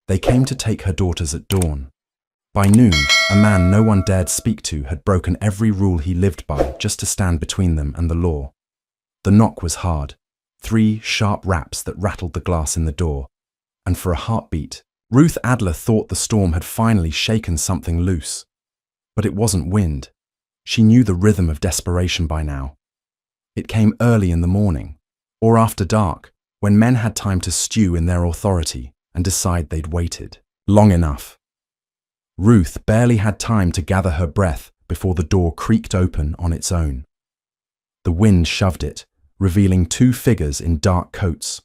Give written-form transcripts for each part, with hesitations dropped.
They came to take her daughters at dawn. By noon, a man no one dared speak to had broken every rule he lived by just to stand between them and the law. The knock was hard, 3 sharp raps that rattled the glass in the door, and for a heartbeat, Ruth Adler thought the storm had finally shaken something loose. But it wasn't wind. She knew the rhythm of desperation by now. It came early in the morning, or after dark, when men had time to stew in their authority and decide they'd waited long enough. Ruth barely had time to gather her breath before the door creaked open on its own. The wind shoved it, revealing 2 figures in dark coats.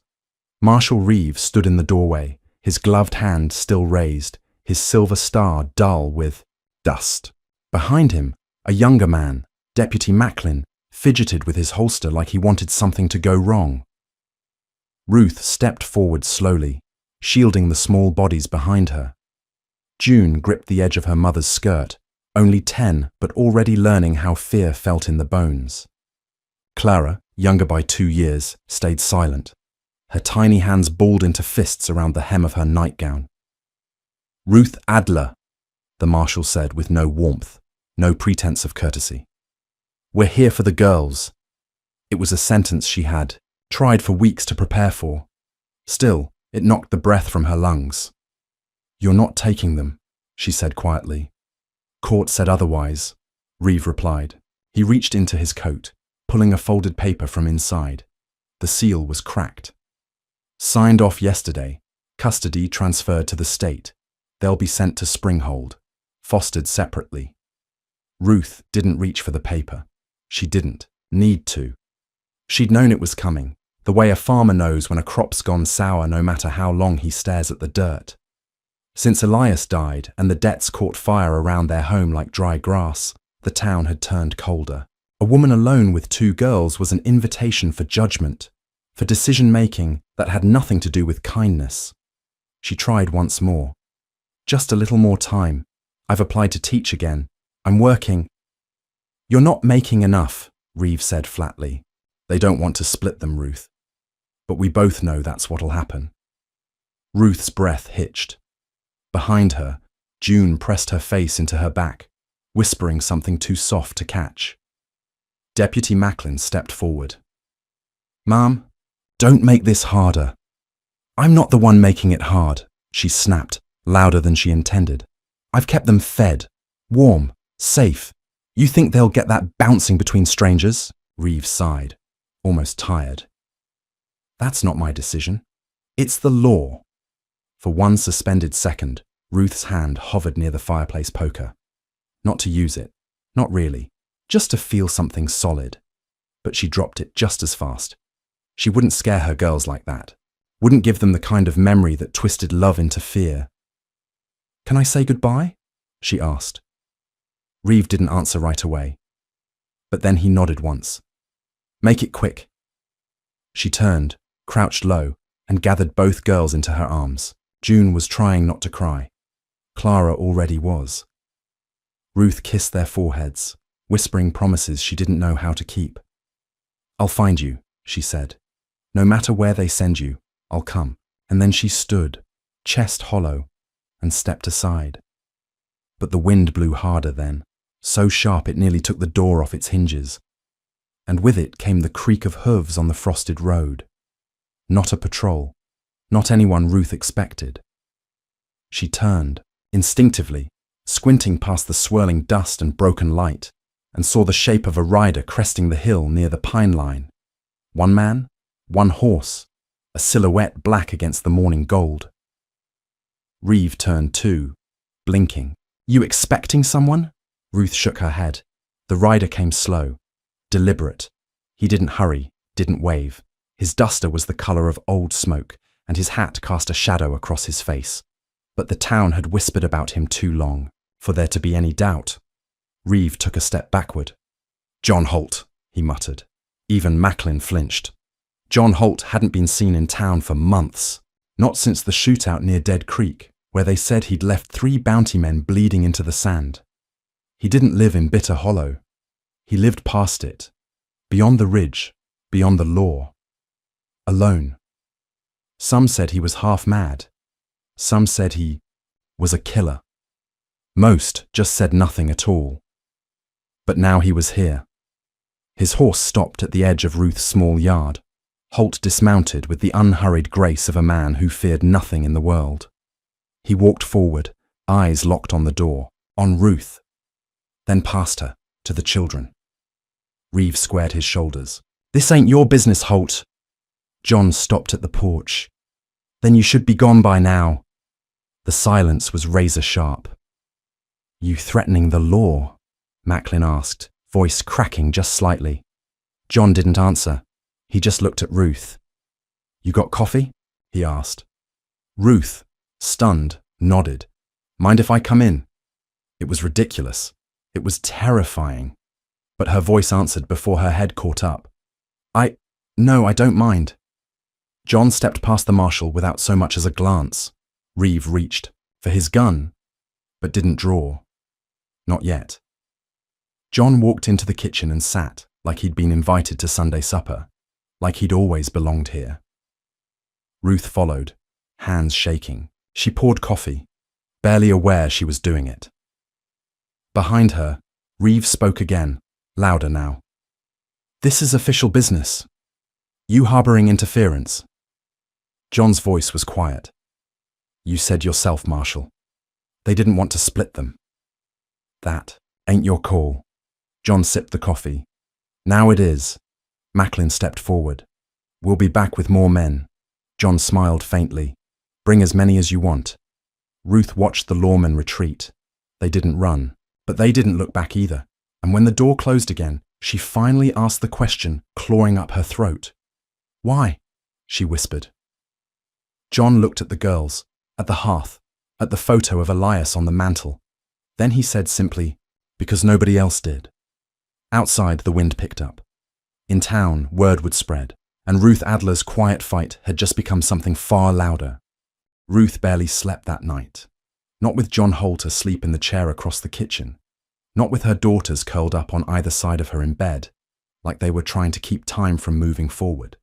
Marshal Reeve stood in the doorway, his gloved hand still raised, his silver star dull with dust. Behind him, a younger man, Deputy Macklin, fidgeted with his holster like he wanted something to go wrong. Ruth stepped forward slowly, shielding the small bodies behind her. June gripped the edge of her mother's skirt, only 10 but already learning how fear felt in the bones. Clara, younger by 2 years, stayed silent. Her tiny hands balled into fists around the hem of her nightgown. "Ruth Adler," the marshal said with no warmth, no pretense of courtesy. "We're here for the girls." It was a sentence she had tried for weeks to prepare for. Still, it knocked the breath from her lungs. "You're not taking them," she said quietly. "Court said otherwise," Reeve replied. He reached into his coat, pulling a folded paper from inside. The seal was cracked. "Signed off yesterday. Custody transferred to the state. They'll be sent to Springhold, fostered separately." Ruth didn't reach for the paper. She didn't need to. She'd known it was coming, the way a farmer knows when a crop's gone sour no matter how long he stares at the dirt. Since Elias died and the debts caught fire around their home like dry grass, the town had turned colder. A woman alone with 2 girls was an invitation for judgment, for decision-making that had nothing to do with kindness. She tried once more. "Just a little more time. I've applied to teach again. I'm working." "You're not making enough," Reeve said flatly. "They don't want to split them, Ruth. But we both know that's what'll happen." Ruth's breath hitched. Behind her, June pressed her face into her back, whispering something too soft to catch. Deputy Macklin stepped forward. "Ma'am, don't make this harder." "I'm not the one making it hard," she snapped, louder than she intended. "I've kept them fed, warm, safe. You think they'll get that bouncing between strangers?" Reeve sighed, almost tired. "That's not my decision. It's the law." For one suspended second, Ruth's hand hovered near the fireplace poker. Not to use it, not really, just to feel something solid. But she dropped it just as fast. She wouldn't scare her girls like that. Wouldn't give them the kind of memory that twisted love into fear. "Can I say goodbye?" she asked. Reeve didn't answer right away. But then he nodded once. "Make it quick." She turned, crouched low, and gathered both girls into her arms. June was trying not to cry. Clara already was. Ruth kissed their foreheads, whispering promises she didn't know how to keep. "I'll find you," she said. "No matter where they send you, I'll come." And then she stood, chest hollow, and stepped aside. But the wind blew harder then, so sharp it nearly took the door off its hinges. And with it came the creak of hooves on the frosted road. Not a patrol, not anyone Ruth expected. She turned, instinctively, squinting past the swirling dust and broken light, and saw the shape of a rider cresting the hill near the pine line. One man, one horse, a silhouette black against the morning gold. Reeve turned too, blinking. "You expecting someone?" Ruth shook her head. The rider came slow, deliberate. He didn't hurry, didn't wave. His duster was the color of old smoke, and his hat cast a shadow across his face. But the town had whispered about him too long for there to be any doubt. Reeve took a step backward. "John Holt," he muttered. Even Macklin flinched. John Holt hadn't been seen in town for months, not since the shootout near Dead Creek, where they said he'd left 3 bounty men bleeding into the sand. He didn't live in Bitter Hollow. He lived past it, beyond the ridge, beyond the law. Alone. Some said he was half mad. Some said he was a killer. Most just said nothing at all. But now he was here. His horse stopped at the edge of Ruth's small yard. Holt dismounted with the unhurried grace of a man who feared nothing in the world. He walked forward, eyes locked on the door, on Ruth, then past her, to the children. Reeve squared his shoulders. "This ain't your business, Holt." John stopped at the porch. "Then you should be gone by now." The silence was razor sharp. "You threatening the law?" Macklin asked, voice cracking just slightly. John didn't answer. He just looked at Ruth. "You got coffee?" he asked. Ruth, stunned, nodded. "Mind if I come in?" It was ridiculous. It was terrifying. But her voice answered before her head caught up. No, I don't mind." John stepped past the marshal without so much as a glance. Reeve reached for his gun, but didn't draw. Not yet. John walked into the kitchen and sat like he'd been invited to Sunday supper, like he'd always belonged here. Ruth followed, hands shaking. She poured coffee, barely aware she was doing it. Behind her, Reeve spoke again, louder now. "This is official business. You harboring interference." John's voice was quiet. "You said yourself, Marshal. They didn't want to split them." "That ain't your call." John sipped the coffee. "Now it is." Macklin stepped forward. "We'll be back with more men." John smiled faintly. "Bring as many as you want." Ruth watched the lawmen retreat. They didn't run, but they didn't look back either. And when the door closed again, she finally asked the question, clawing up her throat. "Why?" she whispered. John looked at the girls, at the hearth, at the photo of Elias on the mantel. Then he said simply, "Because nobody else did." Outside, the wind picked up. In town, word would spread, and Ruth Adler's quiet fight had just become something far louder. Ruth barely slept that night. Not with John Holt asleep in the chair across the kitchen. Not with her daughters curled up on either side of her in bed, like they were trying to keep time from moving forward.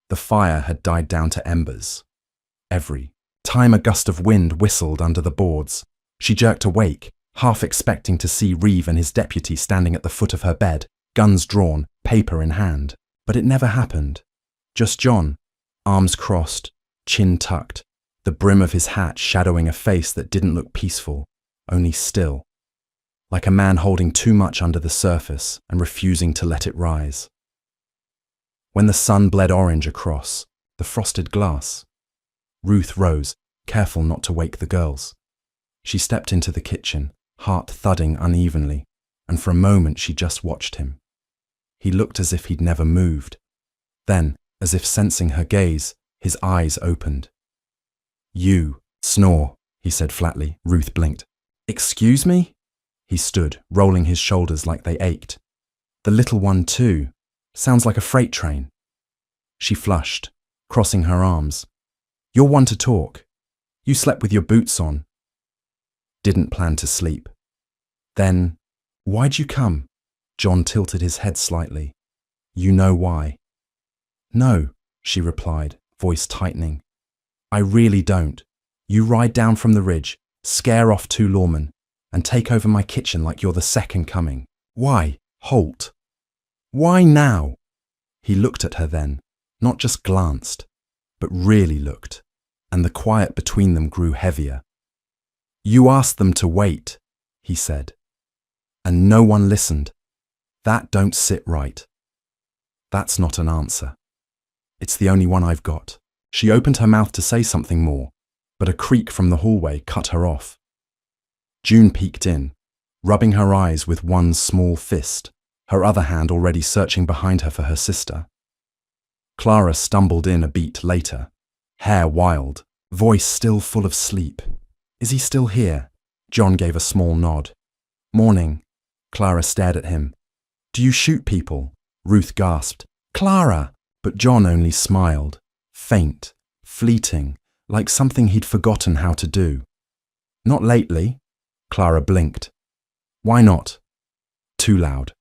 The fire had died down to embers. Every time a gust of wind whistled under the boards, she jerked awake, half expecting to see Reeve and his deputy standing at the foot of her bed, guns drawn, paper in hand. But it never happened. Just John, arms crossed, chin tucked, the brim of his hat shadowing a face that didn't look peaceful, only still, like a man holding too much under the surface and refusing to let it rise. When the sun bled orange across the frosted glass, Ruth rose, careful not to wake the girls. She stepped into the kitchen, heart thudding unevenly, and for a moment she just watched him. He looked as if he'd never moved. Then, as if sensing her gaze, his eyes opened. "You snore," he said flatly. Ruth blinked. "Excuse me?" He stood, rolling his shoulders like they ached. "The little one too. Sounds like a freight train." She flushed, crossing her arms. "You're one to talk. You slept with your boots on." "Didn't plan to sleep." "Then, why'd you come?" John tilted his head slightly. "You know why." "No," she replied, voice tightening. "I really don't. You ride down from the ridge, scare off 2 lawmen, and take over my kitchen like you're the second coming. Why, Holt? Why now?" He looked at her then, not just glanced, but really looked, and the quiet between them grew heavier. "You asked them to wait," he said, "and no one listened. That don't sit right." "That's not an answer. It's the only one I've got." She opened her mouth to say something more, but a creak from the hallway cut her off. June peeked in, rubbing her eyes with one small fist, her other hand already searching behind her for her sister. Clara stumbled in a beat later, hair wild, voice still full of sleep. "Is he still here?" John gave a small nod. "Morning." Clara stared at him. "Do you shoot people?" Ruth gasped. "Clara!" But John only smiled, faint, fleeting, like something he'd forgotten how to do. "Not lately." Clara blinked. "Why not?" "Too loud.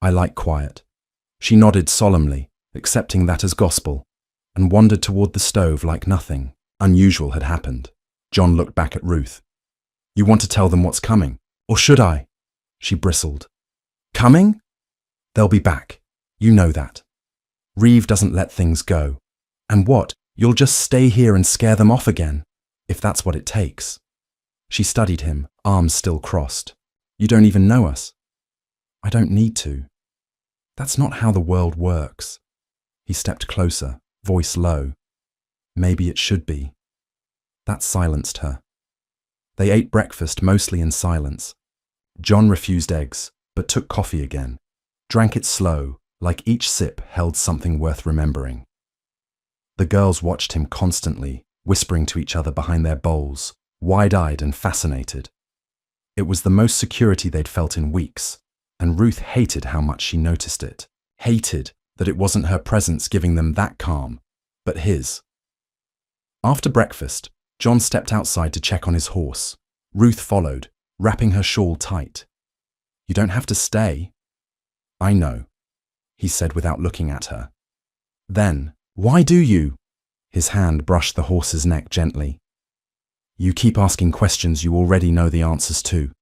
I like quiet." She nodded solemnly, accepting that as gospel, and wandered toward the stove like nothing unusual had happened. John looked back at Ruth. You want to tell them what's coming? Or should I? She bristled. Coming? They'll be back. You know that. Reeve doesn't let things go. And what? You'll just stay here and scare them off again, if that's what it takes. She studied him, arms still crossed. You don't even know us. I don't need to. That's not how the world works. He stepped closer, voice low. Maybe it should be. That silenced her. They ate breakfast mostly in silence. John refused eggs, but took coffee again. Drank it slow, like each sip held something worth remembering. The girls watched him constantly, whispering to each other behind their bowls, wide-eyed and fascinated. It was the most security they'd felt in weeks, and Ruth hated how much she noticed it. Hated that it wasn't her presence giving them that calm, but his. After breakfast, John stepped outside to check on his horse. Ruth followed, wrapping her shawl tight. You don't have to stay. I know, he said without looking at her. Then, why do you? His hand brushed the horse's neck gently. You keep asking questions you already know the answers to.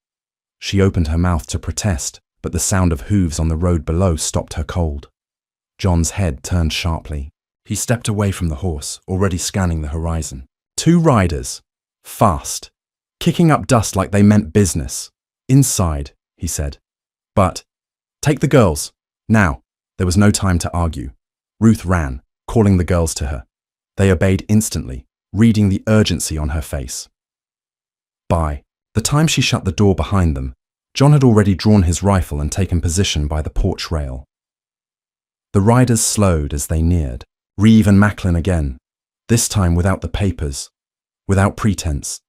She opened her mouth to protest, but the sound of hooves on the road below stopped her cold. John's head turned sharply. He stepped away from the horse, already scanning the horizon. 2 riders. Fast. Kicking up dust like they meant business. Inside, he said. But, take the girls. Now. There was no time to argue. Ruth ran, calling the girls to her. They obeyed instantly, reading the urgency on her face. By the time she shut the door behind them, John had already drawn his rifle and taken position by the porch rail. The riders slowed as they neared. Reeve and Macklin again, this time without the papers, without pretense,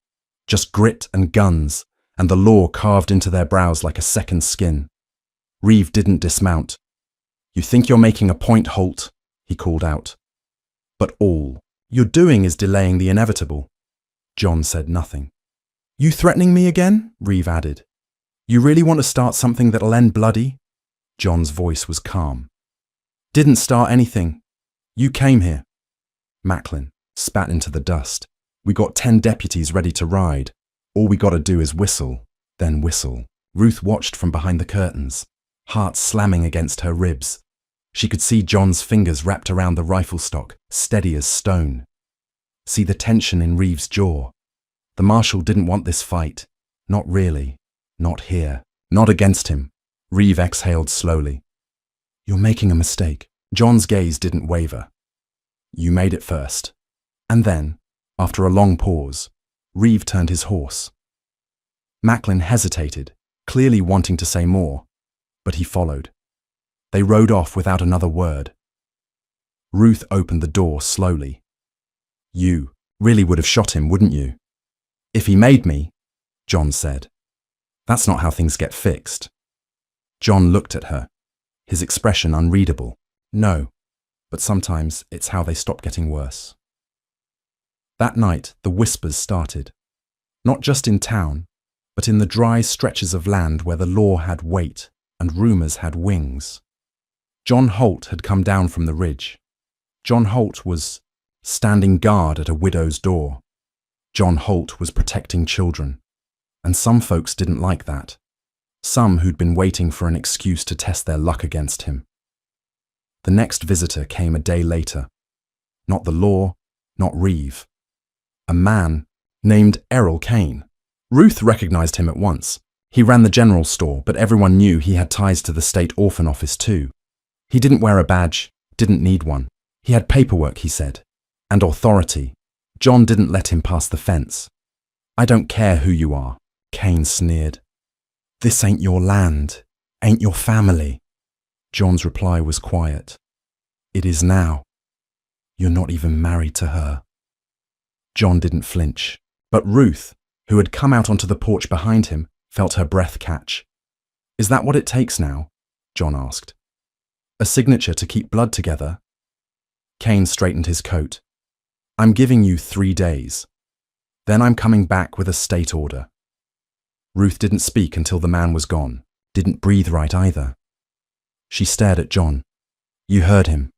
just grit and guns, and the law carved into their brows like a second skin. Reeve didn't dismount. You think you're making a point, Holt, he called out. But all you're doing is delaying the inevitable. John said nothing. You threatening me again? Reeve added. You really want to start something that'll end bloody? John's voice was calm. Didn't start anything. You came here. Macklin spat into the dust. We got 10 deputies ready to ride. All we gotta do is whistle, then whistle. Ruth watched from behind the curtains, heart slamming against her ribs. She could see John's fingers wrapped around the rifle stock, steady as stone. See the tension in Reeve's jaw. The marshal didn't want this fight. Not really. Not here. Not against him. Reeve exhaled slowly. You're making a mistake. John's gaze didn't waver. You made it first. And then, after a long pause, Reeve turned his horse. Macklin hesitated, clearly wanting to say more, but he followed. They rode off without another word. Ruth opened the door slowly. You really would have shot him, wouldn't you? If he made me, John said. That's not how things get fixed. John looked at her, his expression unreadable. No, but sometimes it's how they stop getting worse. That night, the whispers started. Not just in town, but in the dry stretches of land where the law had weight and rumours had wings. John Holt had come down from the ridge. John Holt was standing guard at a widow's door. John Holt was protecting children. And some folks didn't like that. Some who'd been waiting for an excuse to test their luck against him. The next visitor came a day later. Not the law, not Reeve. A man named Errol Kane. Ruth recognized him at once. He ran the general store, but everyone knew he had ties to the state orphan office too. He didn't wear a badge, didn't need one. He had paperwork, he said, and authority. John didn't let him pass the fence. I don't care who you are, Kane sneered. This ain't your land, ain't your family. John's reply was quiet. It is now. You're not even married to her. John didn't flinch, but Ruth, who had come out onto the porch behind him, felt her breath catch. Is that what it takes now? John asked. A signature to keep blood together? Kane straightened his coat. I'm giving you 3 days. Then I'm coming back with a state order. Ruth didn't speak until the man was gone, didn't breathe right either. She stared at John. You heard him.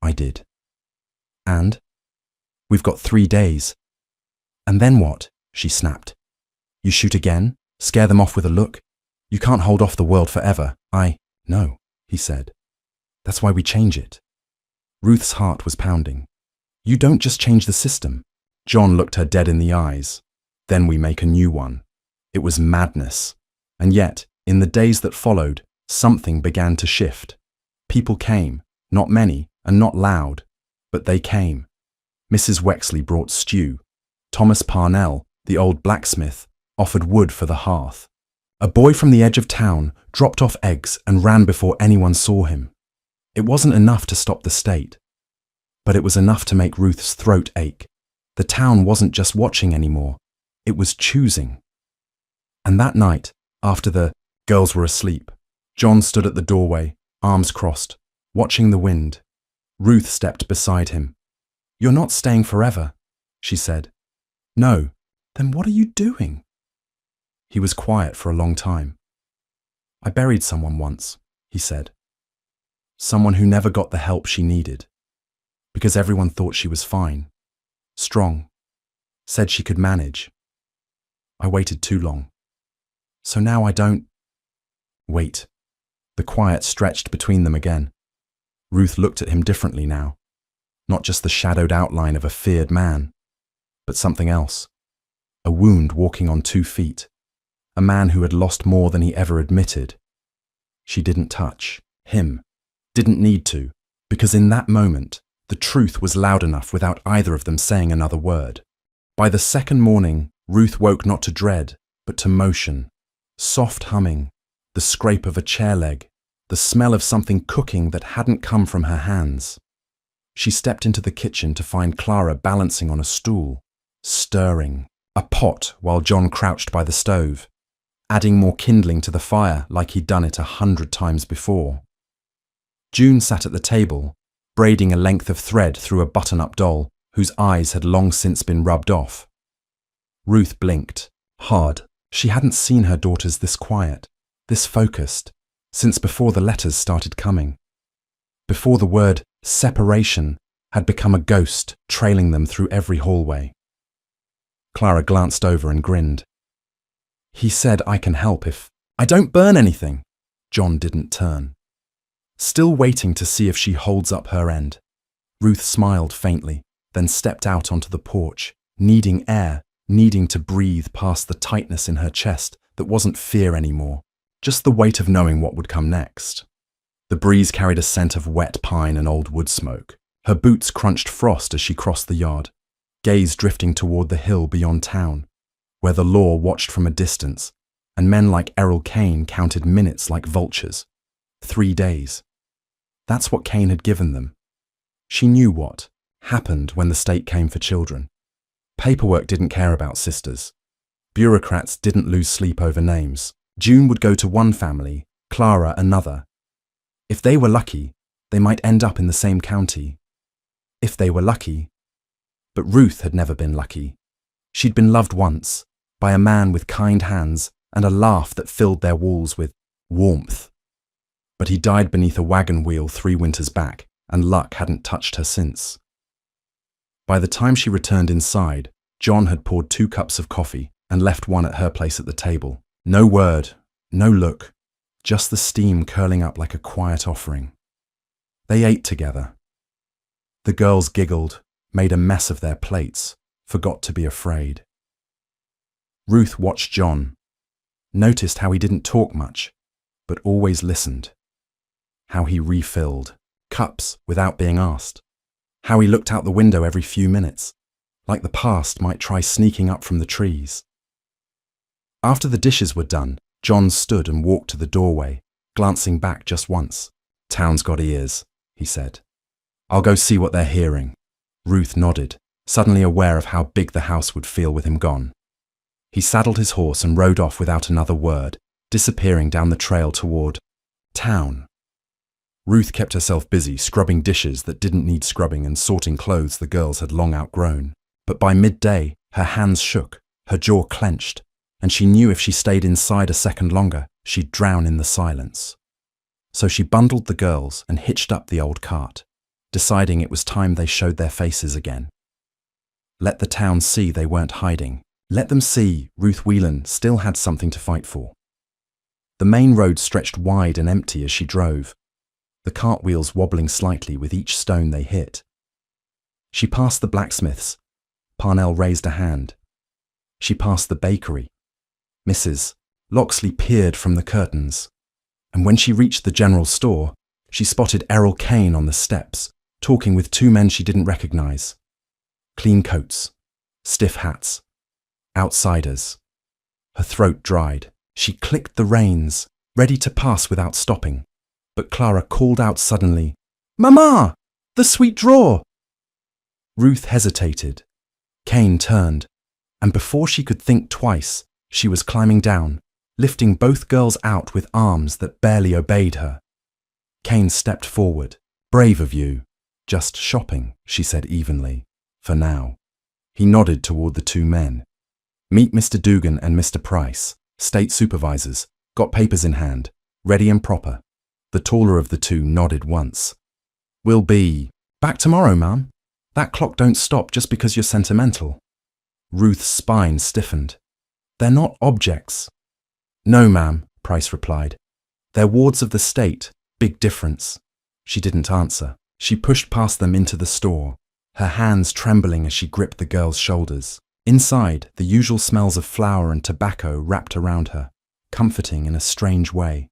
I did. And? We've got 3 days. And then what? She snapped. You shoot again? Scare them off with a look? You can't hold off the world forever. No, he said. That's why we change it. Ruth's heart was pounding. You don't just change the system. John looked her dead in the eyes. Then we make a new one. It was madness. And yet, in the days that followed, something began to shift. People came, not many and not loud, but they came. Mrs. Wexley brought stew. Thomas Parnell, the old blacksmith, offered wood for the hearth. A boy from the edge of town dropped off eggs and ran before anyone saw him. It wasn't enough to stop the state, but it was enough to make Ruth's throat ache. The town wasn't just watching anymore, it was choosing. And that night, after the girls were asleep, John stood at the doorway, arms crossed, watching the wind. Ruth stepped beside him. You're not staying forever, she said. No, then what are you doing? He was quiet for a long time. I buried someone once, he said. Someone who never got the help she needed, because everyone thought she was fine, strong, said she could manage. I waited too long. So now I don't... Wait. The quiet stretched between them again. Ruth looked at him differently now. Not just the shadowed outline of a feared man, but something else. A wound walking on 2 feet. A man who had lost more than he ever admitted. She didn't touch him. Didn't need to, because in that moment, the truth was loud enough without either of them saying another word. By the second morning, Ruth woke not to dread, but to motion. Soft humming, the scrape of a chair leg, the smell of something cooking that hadn't come from her hands. She stepped into the kitchen to find Clara balancing on a stool, stirring a pot while John crouched by the stove, adding more kindling to the fire like he'd done it 100 times before. June sat at the table, braiding a length of thread through a button-up doll whose eyes had long since been rubbed off. Ruth blinked, hard. She hadn't seen her daughters this quiet, this focused, since before the letters started coming. Before the word separation had become a ghost trailing them through every hallway. Clara glanced over and grinned. He said I can help if I don't burn anything. John didn't turn. Still waiting to see if she holds up her end. Ruth smiled faintly, then stepped out onto the porch, needing air, needing to breathe past the tightness in her chest that wasn't fear anymore, just the weight of knowing what would come next. The breeze carried a scent of wet pine and old wood smoke. Her boots crunched frost as she crossed the yard, gaze drifting toward the hill beyond town, where the law watched from a distance, and men like Errol Kane counted minutes like vultures. 3 days. That's what Kane had given them. She knew what happened when the state came for children. Paperwork didn't care about sisters. Bureaucrats didn't lose sleep over names. June would go to one family, Clara another. If they were lucky, they might end up in the same county. If they were lucky. But Ruth had never been lucky. She'd been loved once, by a man with kind hands and a laugh that filled their walls with warmth. But he died beneath a wagon wheel 3 winters back, and luck hadn't touched her since. By the time she returned inside, John had poured 2 cups of coffee and left one at her place at the table. No word, no look, just the steam curling up like a quiet offering. They ate together. The girls giggled, made a mess of their plates, forgot to be afraid. Ruth watched John, noticed how he didn't talk much, but always listened. How he refilled cups without being asked. How he looked out the window every few minutes, like the past might try sneaking up from the trees. After the dishes were done, John stood and walked to the doorway, glancing back just once. Town's got ears, he said. I'll go see what they're hearing. Ruth nodded, suddenly aware of how big the house would feel with him gone. He saddled his horse and rode off without another word, disappearing down the trail toward town. Ruth kept herself busy scrubbing dishes that didn't need scrubbing and sorting clothes the girls had long outgrown. But by midday, her hands shook, her jaw clenched, and she knew if she stayed inside a second longer, she'd drown in the silence. So she bundled the girls and hitched up the old cart, deciding it was time they showed their faces again. Let the town see they weren't hiding. Let them see Ruth Whelan still had something to fight for. The main road stretched wide and empty as she drove, the cartwheels wobbling slightly with each stone they hit. She passed the blacksmiths. Parnell raised a hand. She passed the bakery. Mrs. Loxley peered from the curtains. And when she reached the general store, she spotted Errol Kane on the steps, talking with two men she didn't recognize. Clean coats, stiff hats, outsiders. Her throat dried. She clicked the reins, ready to pass without stopping. But Clara called out suddenly, "Mama! The sweet drawer!" Ruth hesitated. Kane turned, and before she could think twice, she was climbing down, lifting both girls out with arms that barely obeyed her. Kane stepped forward. "Brave of you. Just shopping," she said evenly. "For now." He nodded toward the two men. "Meet Mr. Dugan and Mr. Price, state supervisors, got papers in hand, ready and proper." The taller of the two nodded once. "We'll be back tomorrow, ma'am. That clock don't stop just because you're sentimental." Ruth's spine stiffened. "They're not objects." "No, ma'am," Price replied. "They're wards of the state. Big difference." She didn't answer. She pushed past them into the store, her hands trembling as she gripped the girl's shoulders. Inside, the usual smells of flour and tobacco wrapped around her, comforting in a strange way.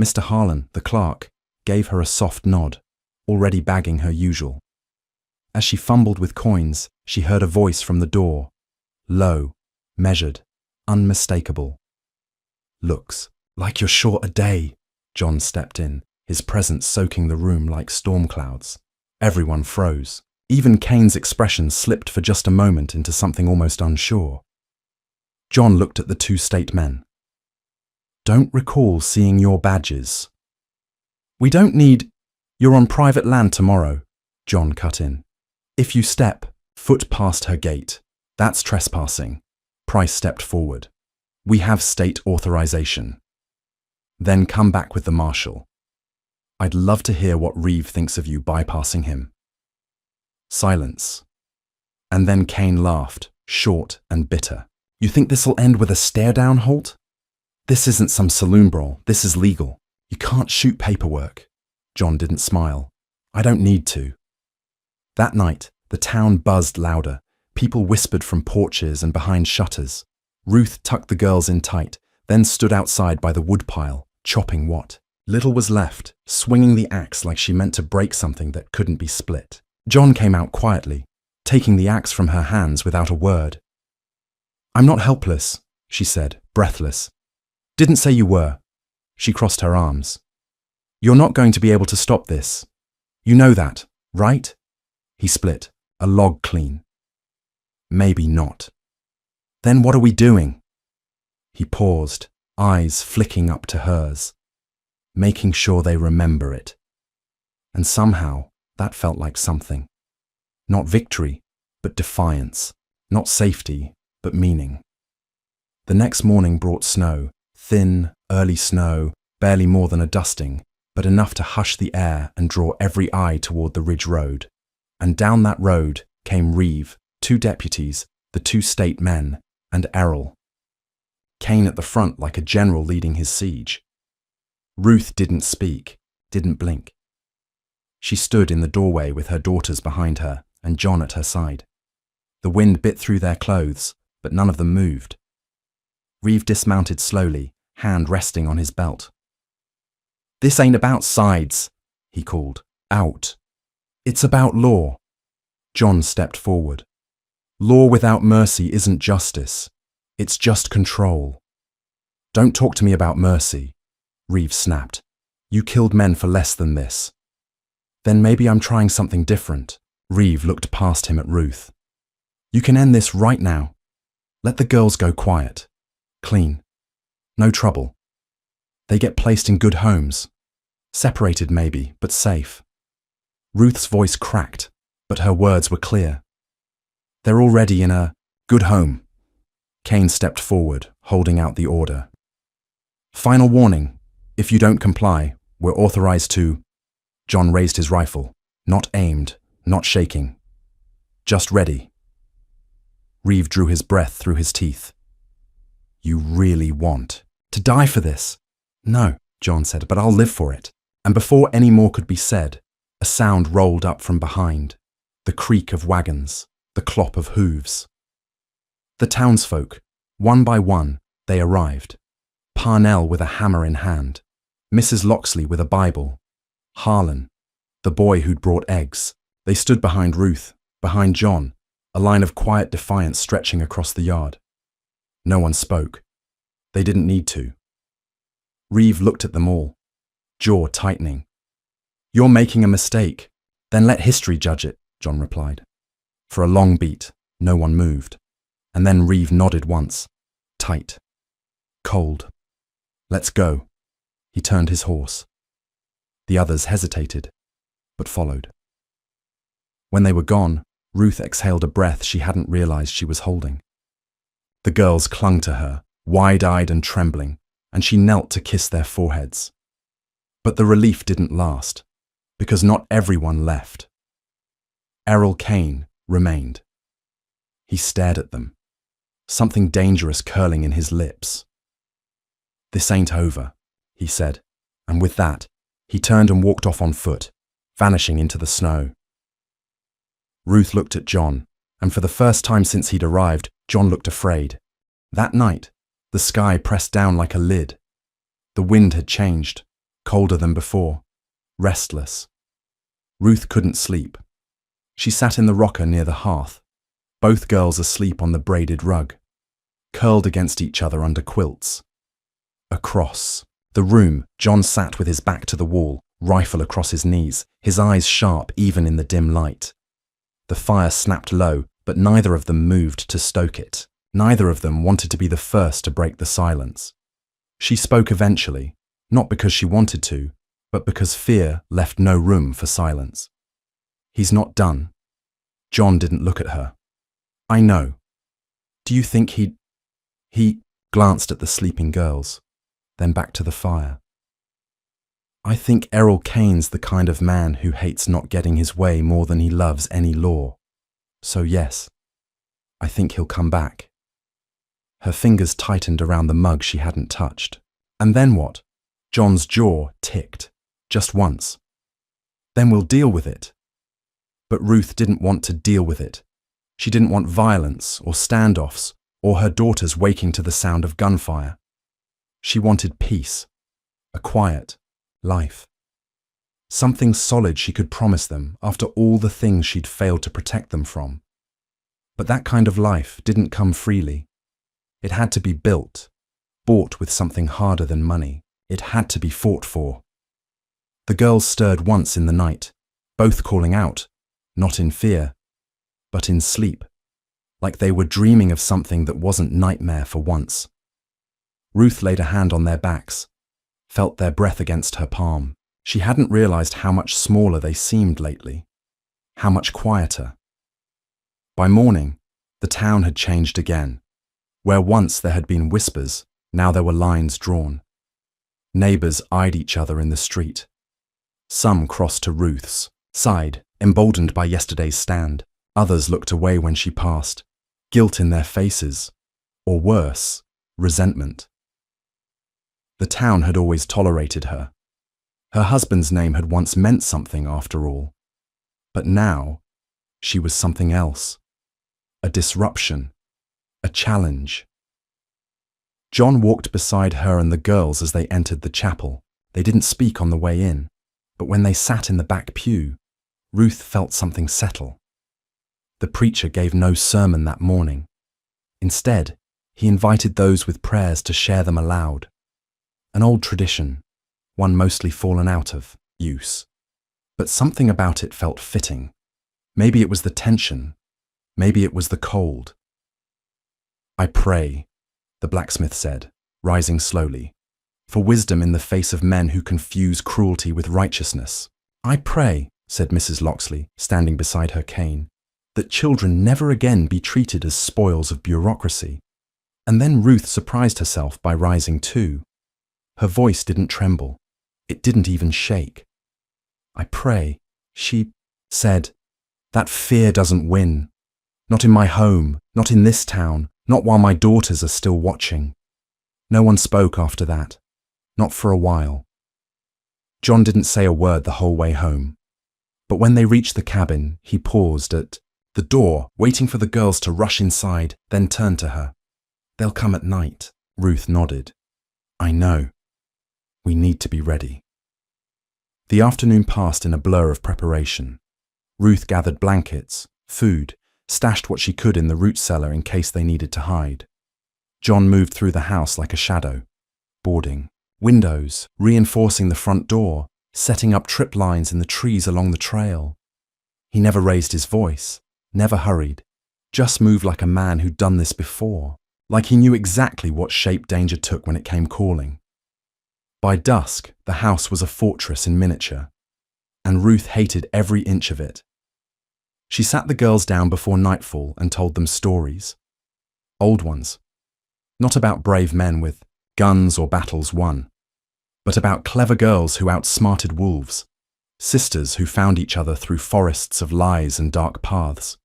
Mr. Harlan, the clerk, gave her a soft nod, already bagging her usual. As she fumbled with coins, she heard a voice from the door. Low, measured, unmistakable. "Looks like you're short a day." John stepped in, his presence soaking the room like storm clouds. Everyone froze. Even Kane's expression slipped for just a moment into something almost unsure. John looked at the two state men. "Don't recall seeing your badges." "We don't need—" "You're on private land tomorrow," John cut in. "If you step foot past her gate, that's trespassing." Price stepped forward. "We have state authorization." "Then come back with the marshal. I'd love to hear what Reeve thinks of you bypassing him." Silence. And then Kane laughed, short and bitter. "You think this'll end with a stare-down, Holt? This isn't some saloon brawl. This is legal. You can't shoot paperwork." John didn't smile. "I don't need to." That night, the town buzzed louder. People whispered from porches and behind shutters. Ruth tucked the girls in tight, then stood outside by the woodpile, chopping what little was left, swinging the axe like she meant to break something that couldn't be split. John came out quietly, taking the axe from her hands without a word. "I'm not helpless," she said, breathless. "Didn't say you were." She crossed her arms. "You're not going to be able to stop this. You know that, right?" He split, a log clean. "Maybe not." "Then what are we doing?" He paused, eyes flicking up to hers, making sure they remember it. And somehow, that felt like something. Not victory, but defiance. Not safety, but meaning. The next morning brought snow, thin, early snow, barely more than a dusting, but enough to hush the air and draw every eye toward the Ridge Road. And down that road came Reeve, two deputies, the two state men, and Errol. Kane at the front like a general leading his siege. Ruth didn't speak, didn't blink. She stood in the doorway with her daughters behind her and John at her side. The wind bit through their clothes, but none of them moved. Reeve dismounted slowly, hand resting on his belt. "This ain't about sides," he called. "Out. It's about law." John stepped forward. "Law without mercy isn't justice. It's just control." "Don't talk to me about mercy," Reeve snapped. "You killed men for less than this." "Then maybe I'm trying something different." Reeve looked past him at Ruth. "You can end this right now. Let the girls go quiet. Clean. No trouble. They get placed in good homes. Separated maybe, but safe." Ruth's voice cracked, but her words were clear. "They're already in a good home." Kane stepped forward, holding out the order. "Final warning. If you don't comply, we're authorized to—" John raised his rifle, not aimed, not shaking. "Just ready." Reeve drew his breath through his teeth. You really want to die for this? No, John said, but I'll live for it. And before any more could be said, a sound rolled up from behind. The creak of wagons, the clop of hooves. The townsfolk, one by one, they arrived. Parnell with a hammer in hand, Mrs. Loxley with a Bible, Harlan, the boy who'd brought eggs. They stood behind Ruth, behind John, a line of quiet defiance stretching across the yard. No one spoke. They didn't need to. Reeve looked at them all, jaw tightening. You're making a mistake. Then let history judge it, John replied. For a long beat, no one moved. And then Reeve nodded once, tight, cold. Let's go. He turned his horse. The others hesitated, but followed. When they were gone, Ruth exhaled a breath she hadn't realized she was holding. The girls clung to her, wide-eyed and trembling, and she knelt to kiss their foreheads. But the relief didn't last, because not everyone left. Errol Kane remained. He stared at them, something dangerous curling in his lips. This ain't over, he said, and with that, he turned and walked off on foot, vanishing into the snow. Ruth looked at John, and for the first time since he'd arrived, John looked afraid. That night, the sky pressed down like a lid. The wind had changed, colder than before, restless. Ruth couldn't sleep. She sat in the rocker near the hearth, both girls asleep on the braided rug, curled against each other under quilts. Across the room, John sat with his back to the wall, rifle across his knees, his eyes sharp even in the dim light. The fire snapped low, but neither of them moved to stoke it. Neither of them wanted to be the first to break the silence. She spoke eventually, not because she wanted to, but because fear left no room for silence. He's not done. John didn't look at her. I know. Do you think He glanced at the sleeping girls, then back to the fire. I think Errol Kane's the kind of man who hates not getting his way more than he loves any law. So yes, I think he'll come back. Her fingers tightened around the mug she hadn't touched. And then what? John's jaw ticked, just once. Then we'll deal with it. But Ruth didn't want to deal with it. She didn't want violence or standoffs or her daughters waking to the sound of gunfire. She wanted peace, a quiet life. Something solid she could promise them after all the things she'd failed to protect them from. But that kind of life didn't come freely. It had to be built, bought with something harder than money. It had to be fought for. The girls stirred once in the night, both calling out, not in fear, but in sleep, like they were dreaming of something that wasn't nightmare for once. Ruth laid a hand on their backs, felt their breath against her palm. She hadn't realized how much smaller they seemed lately, how much quieter. By morning, the town had changed again. Where once there had been whispers, now there were lines drawn. Neighbors eyed each other in the street. Some crossed to Ruth's side, emboldened by yesterday's stand. Others looked away when she passed, guilt in their faces, or worse, resentment. The town had always tolerated her. Her husband's name had once meant something after all. But now, she was something else. A disruption, a challenge. John walked beside her and the girls as they entered the chapel. They didn't speak on the way in, but when they sat in the back pew, Ruth felt something settle. The preacher gave no sermon that morning. Instead, he invited those with prayers to share them aloud. An old tradition, one mostly fallen out of use. But something about it felt fitting. Maybe it was the tension. Maybe it was the cold. I pray, the blacksmith said, rising slowly, for wisdom in the face of men who confuse cruelty with righteousness. I pray, said Mrs. Loxley, standing beside her cane, that children never again be treated as spoils of bureaucracy. And then Ruth surprised herself by rising too. Her voice didn't tremble. It didn't even shake. I pray, she said, that fear doesn't win. Not in my home, not in this town, not while my daughters are still watching. No one spoke after that, not for a while. John didn't say a word the whole way home. But when they reached the cabin, he paused at the door, waiting for the girls to rush inside, then turned to her. They'll come at night. Ruth nodded. I know. We need to be ready. The afternoon passed in a blur of preparation. Ruth gathered blankets, food, stashed what she could in the root cellar in case they needed to hide. John moved through the house like a shadow, boarding windows, reinforcing the front door, setting up trip lines in the trees along the trail. He never raised his voice, never hurried, just moved like a man who'd done this before, like he knew exactly what shape danger took when it came calling. By dusk, the house was a fortress in miniature, and Ruth hated every inch of it. She sat the girls down before nightfall and told them stories. Old ones. Not about brave men with guns or battles won, but about clever girls who outsmarted wolves, sisters who found each other through forests of lies and dark paths.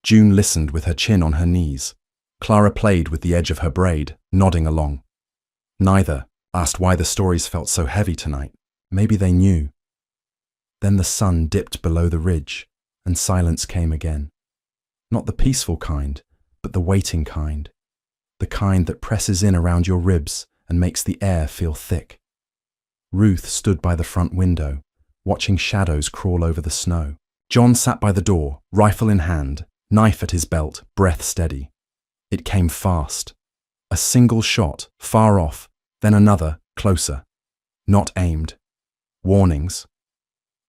June listened with her chin on her knees. Clara played with the edge of her braid, nodding along. Neither asked why the stories felt so heavy tonight. Maybe they knew. Then the sun dipped below the ridge, and silence came again. Not the peaceful kind, but the waiting kind. The kind that presses in around your ribs and makes the air feel thick. Ruth stood by the front window, watching shadows crawl over the snow. John sat by the door, rifle in hand, knife at his belt, breath steady. It came fast. A single shot, far off, then another, closer. Not aimed. Warnings.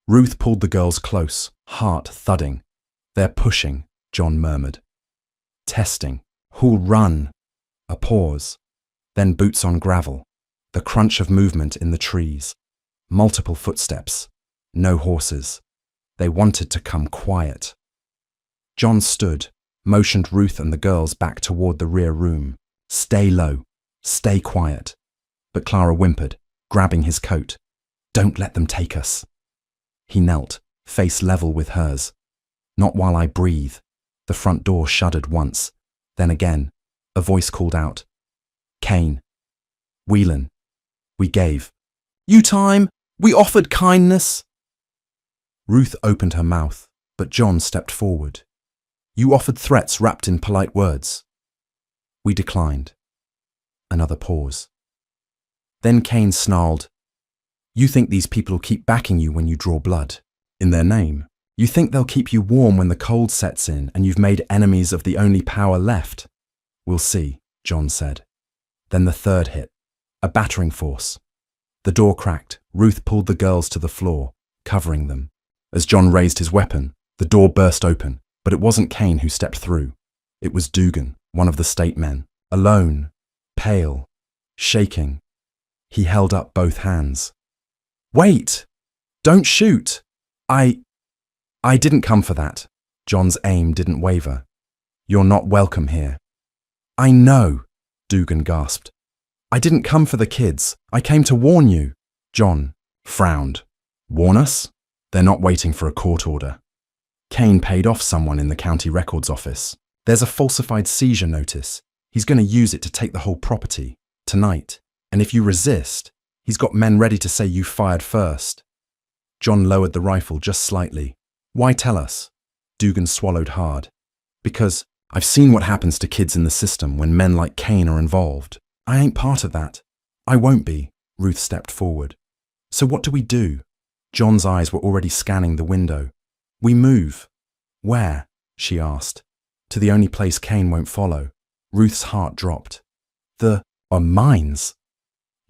Ruth pulled the girls close, heart thudding. They're pushing, John murmured. Testing. Who'll run? A pause. Then boots on gravel. The crunch of movement in the trees. Multiple footsteps. No horses. They wanted to come quiet. John stood, motioned Ruth and the girls back toward the rear room. Stay low. Stay quiet. But Clara whimpered, grabbing his coat. Don't let them take us. He knelt, face level with hers. Not while I breathe. The front door shuddered once. Then again, a voice called out. Kane. Whelan. We gave. You time! We offered kindness! Ruth opened her mouth, but John stepped forward. You offered threats wrapped in polite words. We declined. Another pause. Then Kane snarled, You think these people will keep backing you when you draw blood? In their name. You think they'll keep you warm when the cold sets in and you've made enemies of the only power left? We'll see, John said. Then the third hit. A battering force. The door cracked. Ruth pulled the girls to the floor, covering them. As John raised his weapon, the door burst open, but it wasn't Kane who stepped through. It was Dugan, one of the state men, alone, pale, shaking. He held up both hands. Wait! Don't shoot! I didn't come for that. John's aim didn't waver. You're not welcome here. I know, Dugan gasped. I didn't come for the kids. I came to warn you. John frowned. Warn us? They're not waiting for a court order. Kane paid off someone in the county records office. There's a falsified seizure notice. He's going to use it to take the whole property, tonight. And if you resist, he's got men ready to say you fired first. John lowered the rifle just slightly. Why tell us? Dugan swallowed hard. Because I've seen what happens to kids in the system when men like Kane are involved. I ain't part of that. I won't be. Ruth stepped forward. So what do we do? John's eyes were already scanning the window. We move. Where? She asked. To the only place Kane won't follow. Ruth's heart dropped. The mines.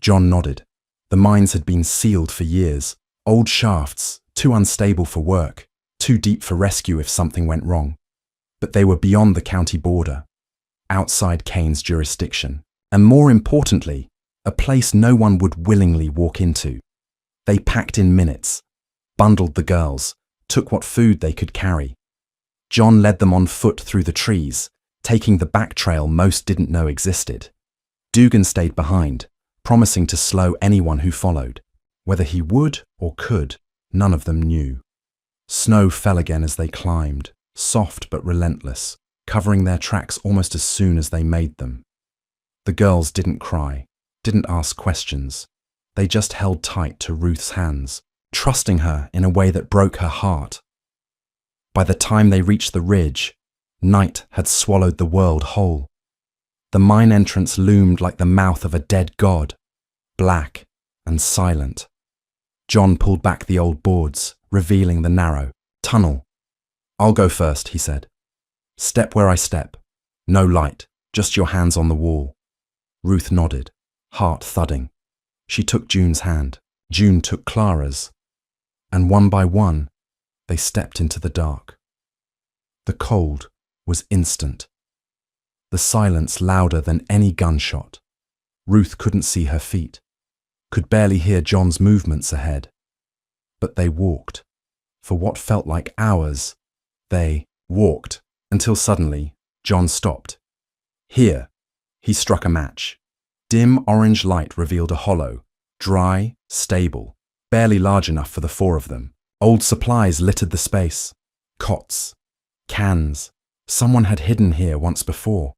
John nodded. The mines had been sealed for years. Old shafts, too unstable for work, too deep for rescue if something went wrong. But they were beyond the county border, outside Kane's jurisdiction, and more importantly, a place no one would willingly walk into. They packed in minutes, bundled the girls, took what food they could carry. John led them on foot through the trees, taking the back trail most didn't know existed. Dugan stayed behind, promising to slow anyone who followed. Whether he would or could, none of them knew. Snow fell again as they climbed, soft but relentless, covering their tracks almost as soon as they made them. The girls didn't cry, didn't ask questions. They just held tight to Ruth's hands, trusting her in a way that broke her heart. By the time they reached the ridge, night had swallowed the world whole. The mine entrance loomed like the mouth of a dead god, black and silent. John pulled back the old boards, revealing the narrow tunnel. "I'll go first," he said. "Step where I step. No light, just your hands on the wall." Ruth nodded, heart thudding. She took June's hand. June took Clara's. And one by one, they stepped into the dark. The cold was instant. The silence louder than any gunshot. Ruth couldn't see her feet, could barely hear John's movements ahead. But they walked. For what felt like hours, they walked until suddenly John stopped. "Here." He struck a match. Dim orange light revealed a hollow, dry, stable, barely large enough for the four of them. Old supplies littered the space. Cots, cans. Someone had hidden here once before.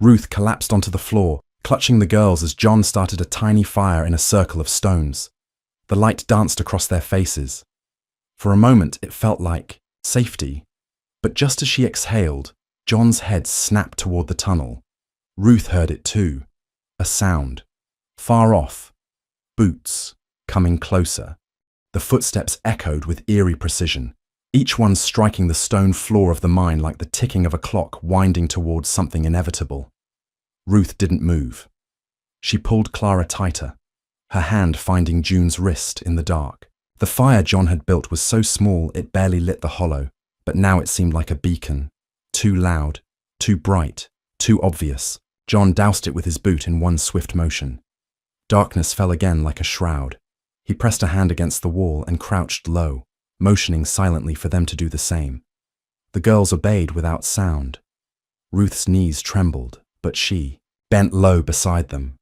Ruth collapsed onto the floor, clutching the girls as John started a tiny fire in a circle of stones. The light danced across their faces. For a moment it felt like safety, but just as she exhaled, John's head snapped toward the tunnel. Ruth heard it too. A sound. Far off. Boots. Coming closer. The footsteps echoed with eerie precision, each one striking the stone floor of the mine like the ticking of a clock winding towards something inevitable. Ruth didn't move. She pulled Clara tighter, her hand finding June's wrist in the dark. The fire John had built was so small it barely lit the hollow, but now it seemed like a beacon. Too loud, too bright, too obvious. John doused it with his boot in one swift motion. Darkness fell again like a shroud. He pressed a hand against the wall and crouched low, motioning silently for them to do the same. The girls obeyed without sound. Ruth's knees trembled, but she bent low beside them.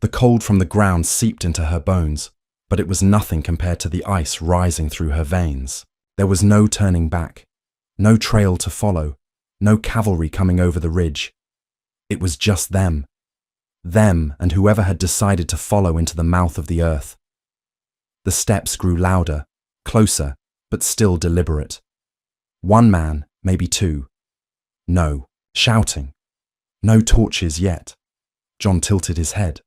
The cold from the ground seeped into her bones, but it was nothing compared to the ice rising through her veins. There was no turning back, no trail to follow, no cavalry coming over the ridge. It was just them. Them and whoever had decided to follow into the mouth of the earth. The steps grew louder, closer, but still deliberate. One man, maybe two. No, shouting. No torches yet. John tilted his head,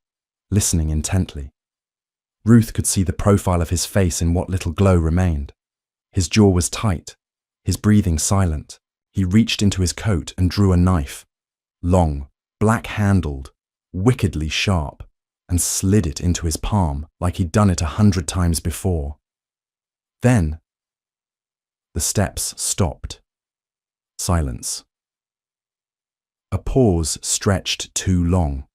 listening intently. Ruth could see the profile of his face in what little glow remained. His jaw was tight, his breathing silent. He reached into his coat and drew a knife. Long, black-handled, wickedly sharp, and slid it into his palm like he'd done it 100 times before. Then, the steps stopped. Silence. A pause stretched too long.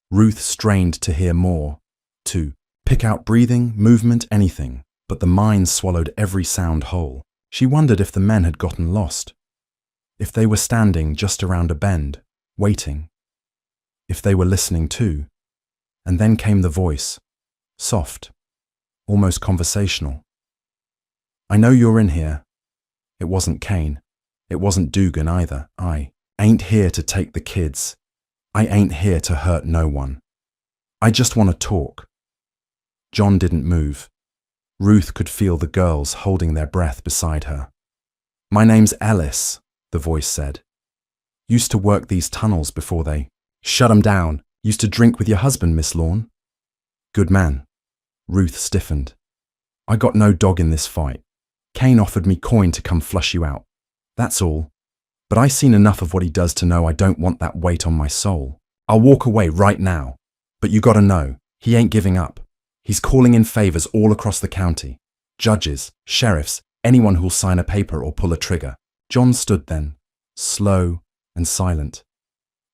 Ruth strained to hear more, to pick out breathing, movement, anything, but the mind swallowed every sound whole. She wondered if the men had gotten lost, if they were standing just around a bend, waiting, if they were listening too. And then came the voice, soft, almost conversational. "I know you're in here." It wasn't Kane. It wasn't Dugan either. "I ain't here to take the kids. I ain't here to hurt no one. I just want to talk." John didn't move. Ruth could feel the girls holding their breath beside her. "My name's Ellis," the voice said. "Used to work these tunnels before they shut 'em down. Used to drink with your husband, Miss Lorne." "Good man." Ruth stiffened. "I got no dog in this fight. Kane offered me coin to come flush you out. That's all. But I seen enough of what he does to know I don't want that weight on my soul. I'll walk away right now. But you gotta know, he ain't giving up. He's calling in favors all across the county. Judges, sheriffs, anyone who'll sign a paper or pull a trigger." John stood then, slow and silent,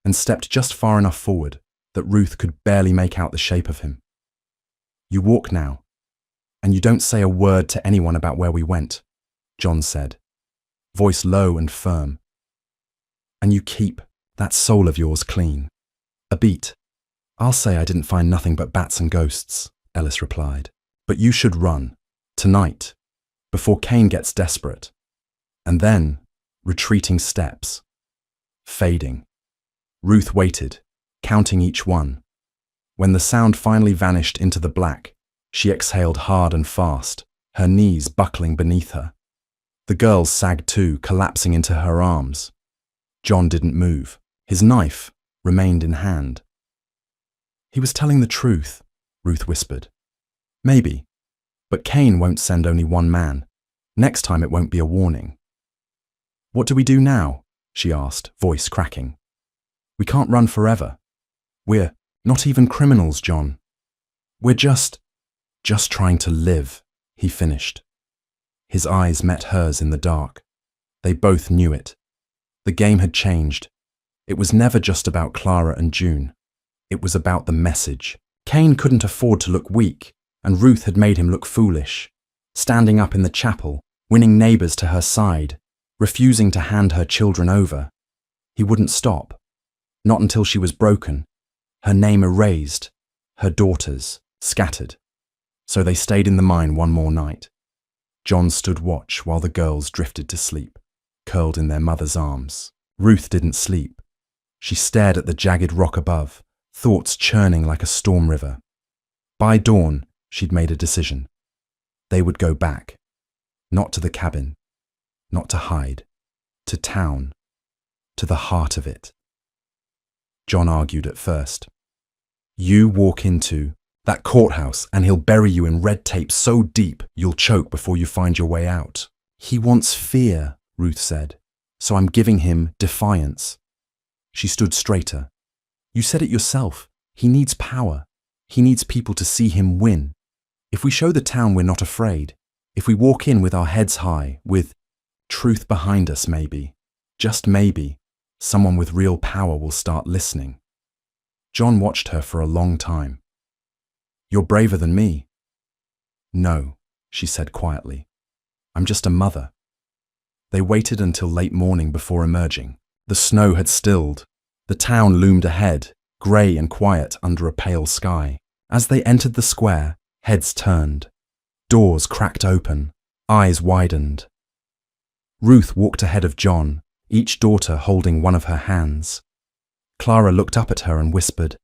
and stepped just far enough forward that Ruth could barely make out the shape of him. "You walk now, and you don't say a word to anyone about where we went," John said, voice low and firm. "And you keep that soul of yours clean." "A beat. I'll say I didn't find nothing but bats and ghosts," Ellis replied. "But you should run, tonight, before Kane gets desperate." And then, retreating steps, fading. Ruth waited, counting each one. When the sound finally vanished into the black, she exhaled hard and fast, her knees buckling beneath her. The girls sagged too, collapsing into her arms. John didn't move. His knife remained in hand. "He was telling the truth," Ruth whispered. "Maybe. But Cain won't send only one man. Next time it won't be a warning." "What do we do now?" she asked, voice cracking. "We can't run forever. We're not even criminals, John. We're just trying to live," he finished. His eyes met hers in the dark. They both knew it. The game had changed. It was never just about Clara and June. It was about the message. Cain couldn't afford to look weak, and Ruth had made him look foolish. Standing up in the chapel, winning neighbors to her side, refusing to hand her children over. He wouldn't stop. Not until she was broken, her name erased, her daughters scattered. So they stayed in the mine one more night. John stood watch while the girls drifted to sleep, curled in their mother's arms. Ruth didn't sleep. She stared at the jagged rock above, thoughts churning like a storm river. By dawn, she'd made a decision. They would go back. Not to the cabin. Not to hide. To town. To the heart of it. John argued at first. "You walk into that courthouse and he'll bury you in red tape so deep you'll choke before you find your way out." "He wants fear," Ruth said, "so I'm giving him defiance." She stood straighter. "You said it yourself. He needs power. He needs people to see him win. If we show the town we're not afraid, if we walk in with our heads high, with truth behind us maybe, just maybe, someone with real power will start listening." John watched her for a long time. "You're braver than me." "No," she said quietly. "I'm just a mother." They waited until late morning before emerging. The snow had stilled. The town loomed ahead, grey and quiet under a pale sky. As they entered the square, heads turned. Doors cracked open, eyes widened. Ruth walked ahead of John, each daughter holding one of her hands. Clara looked up at her and whispered,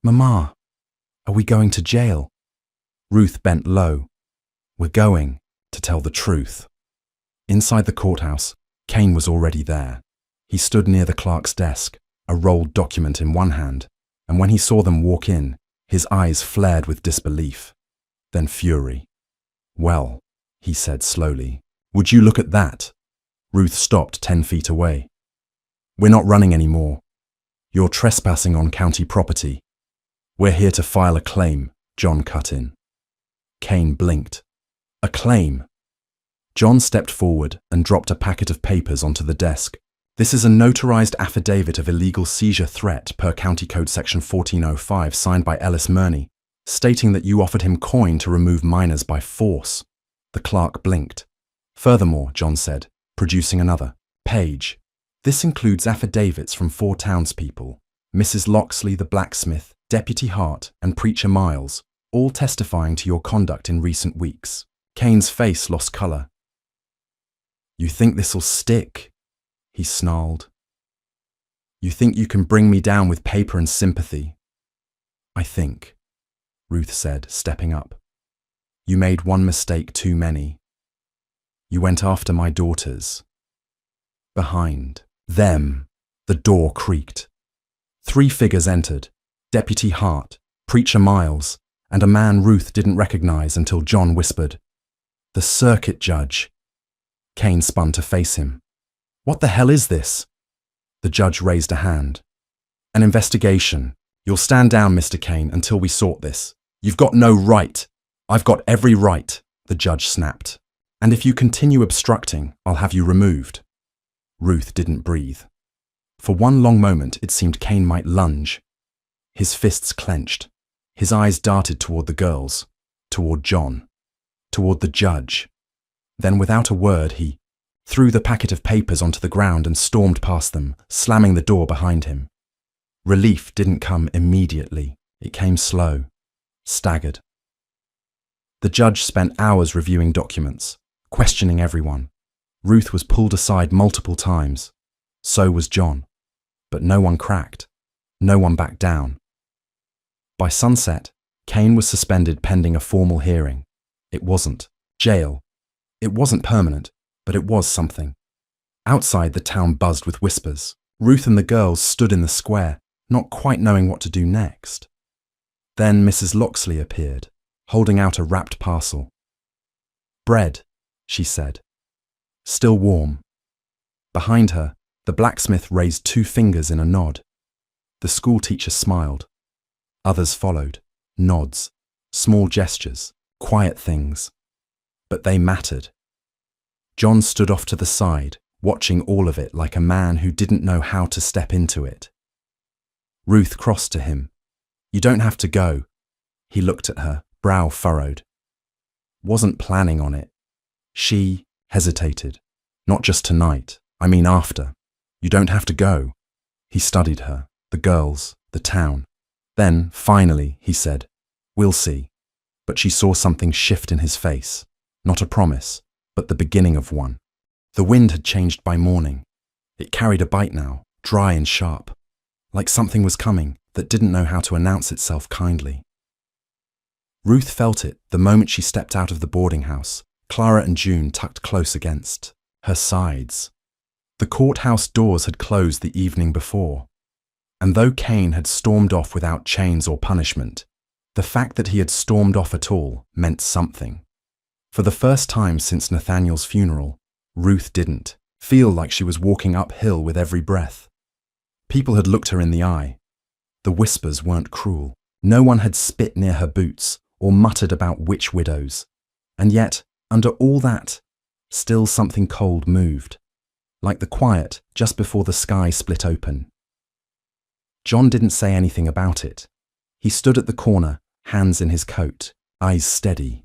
"Mama, are we going to jail?" Ruth bent low. "We're going to tell the truth." Inside the courthouse, Cain was already there. He stood near the clerk's desk, a rolled document in one hand, and when he saw them walk in, his eyes flared with disbelief, then fury. "Well," he said slowly, "would you look at that?" Ruth stopped 10 feet away. "We're not running anymore. You're trespassing on county property. We're here to file a claim," John cut in. Cain blinked. "A claim?" John stepped forward and dropped a packet of papers onto the desk. "This is a notarized affidavit of illegal seizure threat per County Code Section 1405 signed by Ellis Murney, stating that you offered him coin to remove minors by force." The clerk blinked. "Furthermore," John said, producing another page, "this includes affidavits from 4 townspeople, Mrs. Loxley the blacksmith, Deputy Hart, and Preacher Miles, all testifying to your conduct in recent weeks." Cain's face lost colour. "You think this'll stick?" he snarled. "You think you can bring me down with paper and sympathy?" "I think," Ruth said, stepping up. "You made one mistake too many. You went after my daughters." Behind them, the door creaked. 3 figures entered, Deputy Hart, Preacher Miles, and a man Ruth didn't recognize until John whispered, "The circuit judge." Cain spun to face him. "What the hell is this?" The judge raised a hand. "An investigation. You'll stand down, Mr. Cain, until we sort this. You've got no right." "I've got every right," the judge snapped. "And if you continue obstructing, I'll have you removed." Ruth didn't breathe. For one long moment, it seemed Cain might lunge. His fists clenched. His eyes darted toward the girls, toward John, toward the judge. Then, without a word, he threw the packet of papers onto the ground and stormed past them, slamming the door behind him. Relief didn't come immediately. It came slow, staggered. The judge spent hours reviewing documents, questioning everyone. Ruth was pulled aside multiple times. So was John. but no one cracked. No one backed down. By sunset, Kane was suspended pending a formal hearing. It wasn't jail. It wasn't permanent, but it was something. Outside, the town buzzed with whispers. Ruth and the girls stood in the square, not quite knowing what to do next. Then Mrs. Locksley appeared, holding out a wrapped parcel. "Bread," she said. "Still warm." Behind her, the blacksmith raised 2 fingers in a nod. The schoolteacher smiled. Others followed. Nods, small gestures, quiet things. But they mattered. John stood off to the side, watching all of it like a man who didn't know how to step into it. Ruth crossed to him. "You don't have to go." He looked at her, brow furrowed. Wasn't planning on it. She hesitated. "Not just tonight. I mean after. You don't have to go." He studied her, the girls, the town. Then, finally, he said, "We'll see." But she saw something shift in his face. Not a promise, but the beginning of one. The wind had changed by morning. It carried a bite now, dry and sharp, like something was coming that didn't know how to announce itself kindly. Ruth felt it the moment she stepped out of the boarding house, Clara and June tucked close against her sides. The courthouse doors had closed the evening before, and though Kane had stormed off without chains or punishment, the fact that he had stormed off at all meant something. For the first time since Nathaniel's funeral, Ruth didn't feel like she was walking uphill with every breath. People had looked her in the eye. The whispers weren't cruel. No one had spit near her boots or muttered about witch widows. And yet, under all that, still something cold moved, like the quiet just before the sky split open. John didn't say anything about it. He stood at the corner, hands in his coat, eyes steady.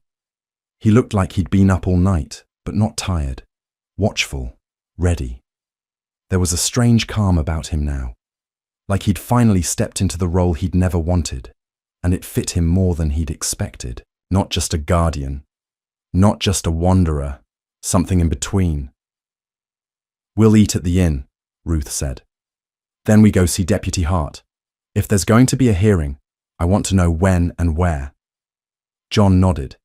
He looked like he'd been up all night, but not tired. Watchful, ready. There was a strange calm about him now, like he'd finally stepped into the role he'd never wanted, and it fit him more than he'd expected. Not just a guardian, not just a wanderer, something in between. "We'll eat at the inn," Ruth said. "Then we go see Deputy Hart. If there's going to be a hearing, I want to know when and where." John nodded.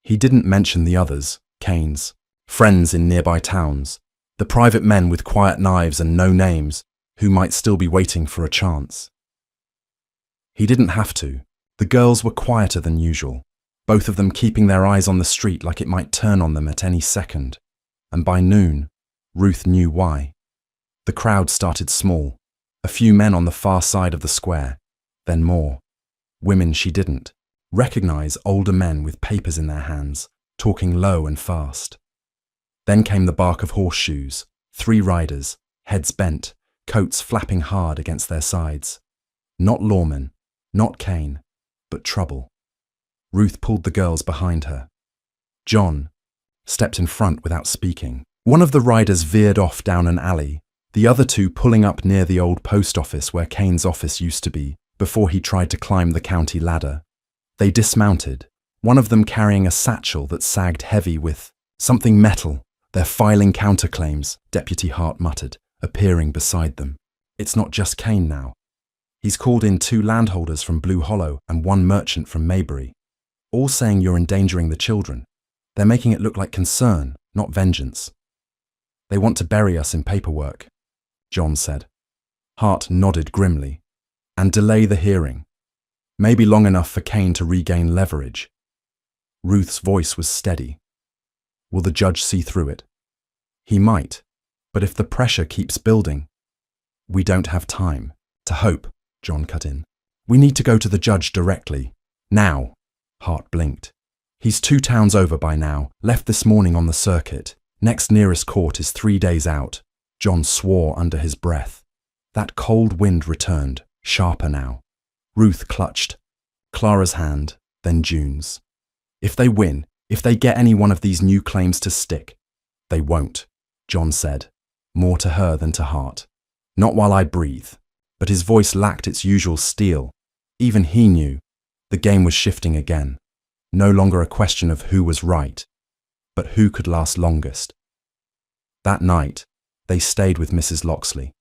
He didn't mention the others, Kane's friends in nearby towns, the private men with quiet knives and no names who might still be waiting for a chance. He didn't have to. The girls were quieter than usual, both of them keeping their eyes on the street like it might turn on them at any second. And by noon, Ruth knew why. The crowd started small, a few men on the far side of the square, then more. Women she didn't recognize, older men with papers in their hands, talking low and fast. Then came the bark of horseshoes, 3 riders, heads bent, coats flapping hard against their sides. Not lawmen, not Kane, but trouble. Ruth pulled the girls behind her. John stepped in front without speaking. One of the riders veered off down an alley, the other 2 pulling up near the old post office where Kane's office used to be, before he tried to climb the county ladder. They dismounted, one of them carrying a satchel that sagged heavy with something metal. "They're filing counterclaims," Deputy Hart muttered, appearing beside them. "It's not just Kane now. He's called in 2 landholders from Blue Hollow and 1 merchant from Maybury, all saying you're endangering the children. They're making it look like concern, not vengeance. They want to bury us in paperwork," John said. Hart nodded grimly. "And delay the hearing. Maybe long enough for Kane to regain leverage." Ruth's voice was steady. "Will the judge see through it?" "He might, but if the pressure keeps building..." "We don't have time to hope," John cut in. "We need to go to the judge directly. Now." Hart blinked. "He's 2 towns over by now, left this morning on the circuit. Next nearest court is 3 days out." John swore under his breath. That cold wind returned, sharper now. Ruth clutched Clara's hand, then June's. "If they win, if they get any one of these new claims to stick..." "They won't," John said, more to her than to Hart. "Not while I breathe." But his voice lacked its usual steel. Even he knew the game was shifting again. No longer a question of who was right, but who could last longest. That night, they stayed with Mrs. Locksley.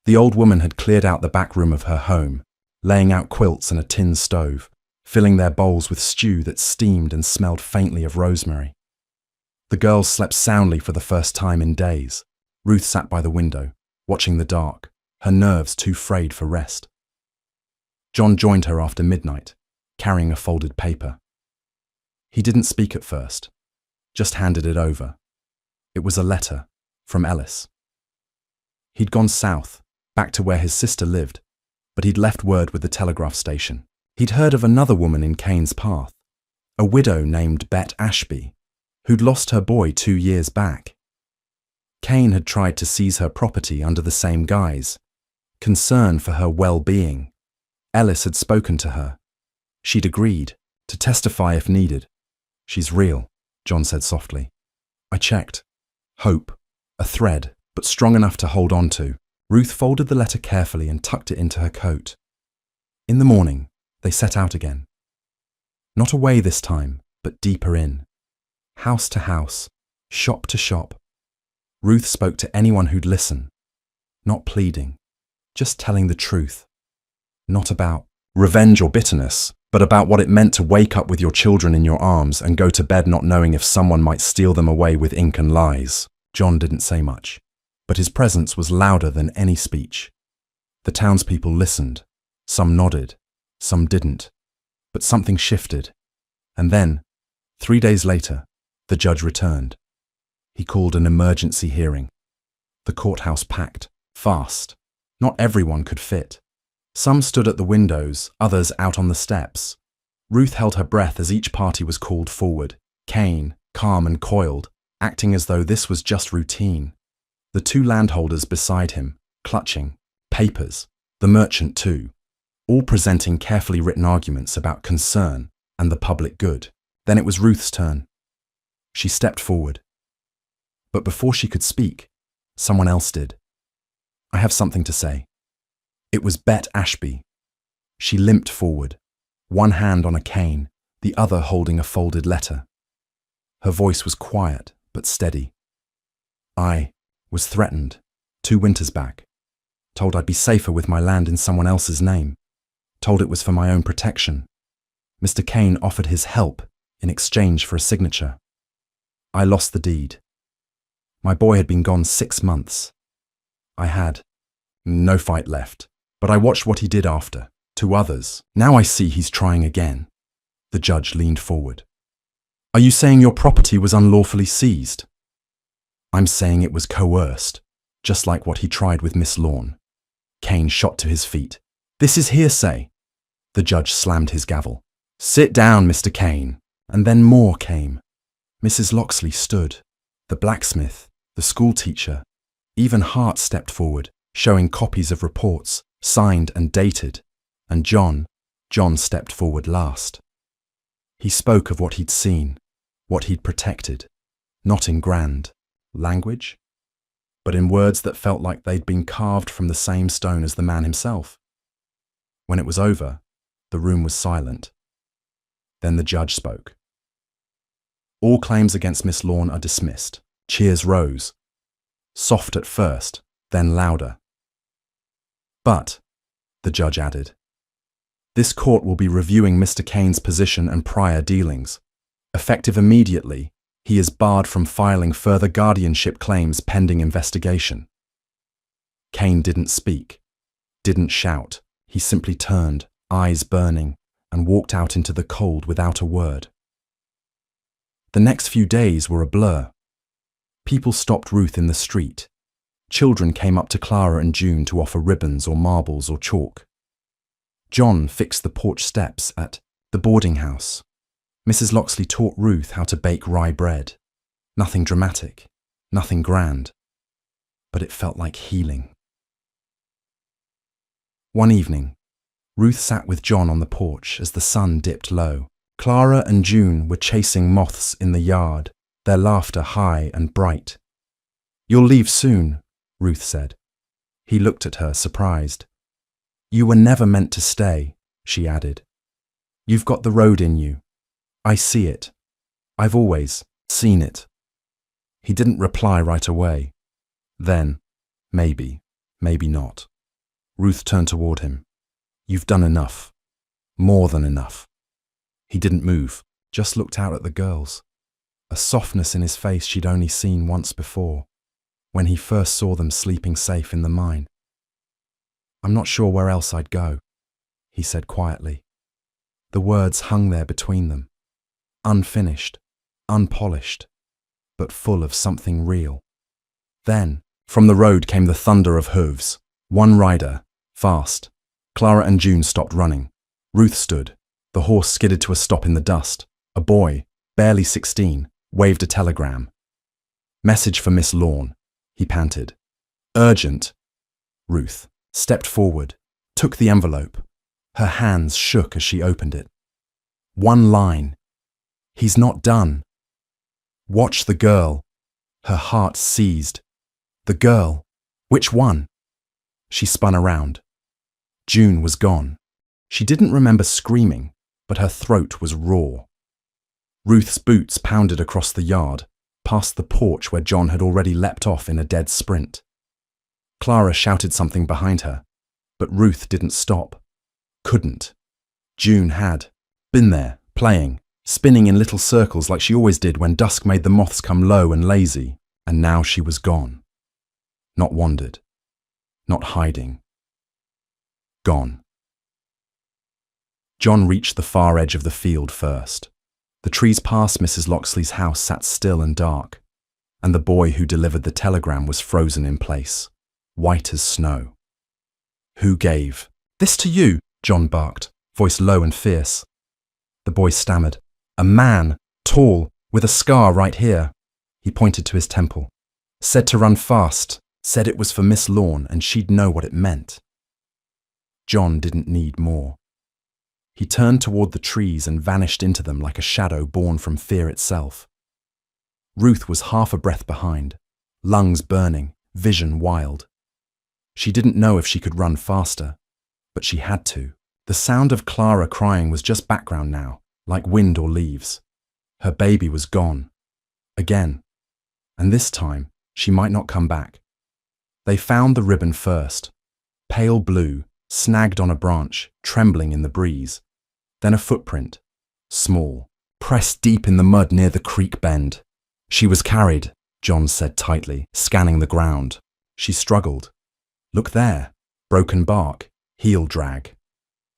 The old woman had cleared out the back room of her home, laying out quilts and a tin stove, filling their bowls with stew that steamed and smelled faintly of rosemary. The girls slept soundly for the first time in days. Ruth sat by the window, watching the dark, her nerves too frayed for rest. John joined her after midnight, carrying a folded paper. He didn't speak at first, just handed it over. It was a letter from Ellis. He'd gone south, back to where his sister lived, but he'd left word with the telegraph station. He'd heard of another woman in Kane's path, a widow named Bet Ashby, who'd lost her boy 2 years back. Kane had tried to seize her property under the same guise, concern for her well-being. Ellis had spoken to her. She'd agreed to testify if needed. "She's real," John said softly. "I checked. Hope, a thread, but strong enough to hold on to." Ruth folded the letter carefully and tucked it into her coat. In the morning, they set out again. Not away this time, but deeper in. House to house, shop to shop. Ruth spoke to anyone who'd listen, not pleading, just telling the truth. Not about revenge or bitterness, but about what it meant to wake up with your children in your arms and go to bed not knowing if someone might steal them away with ink and lies. John didn't say much, but his presence was louder than any speech. The townspeople listened. Some nodded, some didn't. But something shifted. And then, 3 days later, the judge returned. He called an emergency hearing. The courthouse packed, fast. Not everyone could fit. Some stood at the windows, others out on the steps. Ruth held her breath as each party was called forward. Kane, calm and coiled, acting as though this was just routine. The 2 landholders beside him, clutching, papers, the merchant too, all presenting carefully written arguments about concern and the public good. Then it was Ruth's turn. She stepped forward. But before she could speak, someone else did. "I have something to say." It was Bet Ashby. She limped forward, one hand on a cane, the other holding a folded letter. Her voice was quiet but steady. "I was threatened 2 winters back. Told I'd be safer with my land in someone else's name. Told it was for my own protection. Mr. Kane offered his help in exchange for a signature. I lost the deed. My boy had been gone 6 months. I had no fight left, but I watched what he did after, to others. Now I see he's trying again." The judge leaned forward. "Are you saying your property was unlawfully seized?" "I'm saying it was coerced, just like what he tried with Miss Lorne." Kane shot to his feet. "This is hearsay." The judge slammed his gavel. "Sit down, Mr. Kane." And then more came. Mrs. Loxley stood. The blacksmith, the schoolteacher, even Hart stepped forward, showing copies of reports, signed and dated. And John stepped forward last. He spoke of what he'd seen, what he'd protected, not in grand language, but in words that felt like they'd been carved from the same stone as the man himself. When it was over, the room was silent. Then the judge spoke. "All claims against Miss Lorne are dismissed." Cheers rose. Soft at first, then louder. "But," the judge added, "this court will be reviewing Mr. Kane's position and prior dealings. Effective immediately, he is barred from filing further guardianship claims pending investigation." Kane didn't speak, didn't shout. He simply turned, eyes burning, and walked out into the cold without a word. The next few days were a blur. People stopped Ruth in the street. Children came up to Clara and June to offer ribbons or marbles or chalk. John fixed the porch steps at the boarding house. Mrs. Loxley taught Ruth how to bake rye bread. Nothing dramatic, nothing grand, but it felt like healing. One evening, Ruth sat with John on the porch as the sun dipped low. Clara and June were chasing moths in the yard, their laughter high and bright. "You'll leave soon," Ruth said. He looked at her, surprised. "You were never meant to stay," she added. "You've got the road in you. I see it. I've always seen it." He didn't reply right away. Then, maybe not. Ruth turned toward him. You've done enough. More than enough. He didn't move, just looked out at the girls. A softness in his face she'd only seen once before, when he first saw them sleeping safe in the mine. I'm not sure where else I'd go, he said quietly. The words hung there between them, unfinished, unpolished, but full of something real. Then, from the road came the thunder of hooves. One rider, fast. Clara and June stopped running. Ruth stood. The horse skidded to a stop in the dust. A boy, barely 16, waved a telegram. Message for Miss Lorne, he panted. Urgent. Ruth stepped forward, took the envelope. Her hands shook as she opened it. One line. He's not done. Watch the girl. Her heart seized. The girl. Which one? She spun around. June was gone. She didn't remember screaming, but her throat was raw. Ruth's boots pounded across the yard, past the porch where John had already leapt off in a dead sprint. Clara shouted something behind her, but Ruth didn't stop. Couldn't. June had. Been there, playing, spinning in little circles like she always did when dusk made the moths come low and lazy, and now she was gone. Not wandered. Not hiding. Gone. John reached the far edge of the field first. The trees past Mrs. Loxley's house sat still and dark, and the boy who delivered the telegram was frozen in place, white as snow. Who gave? This to you, John barked, voice low and fierce. The boy stammered. A man, tall, with a scar right here. He pointed to his temple. Said to run fast, said it was for Miss Lorne and she'd know what it meant. John didn't need more. He turned toward the trees and vanished into them like a shadow born from fear itself. Ruth was half a breath behind, lungs burning, vision wild. She didn't know if she could run faster, but she had to. The sound of Clara crying was just background now, like wind or leaves. Her baby was gone. Again. And this time, she might not come back. They found the ribbon first. Pale blue, snagged on a branch, trembling in the breeze. Then a footprint, small, pressed deep in the mud near the creek bend. She was carried, John said tightly, scanning the ground. She struggled. Look there, broken bark, heel drag.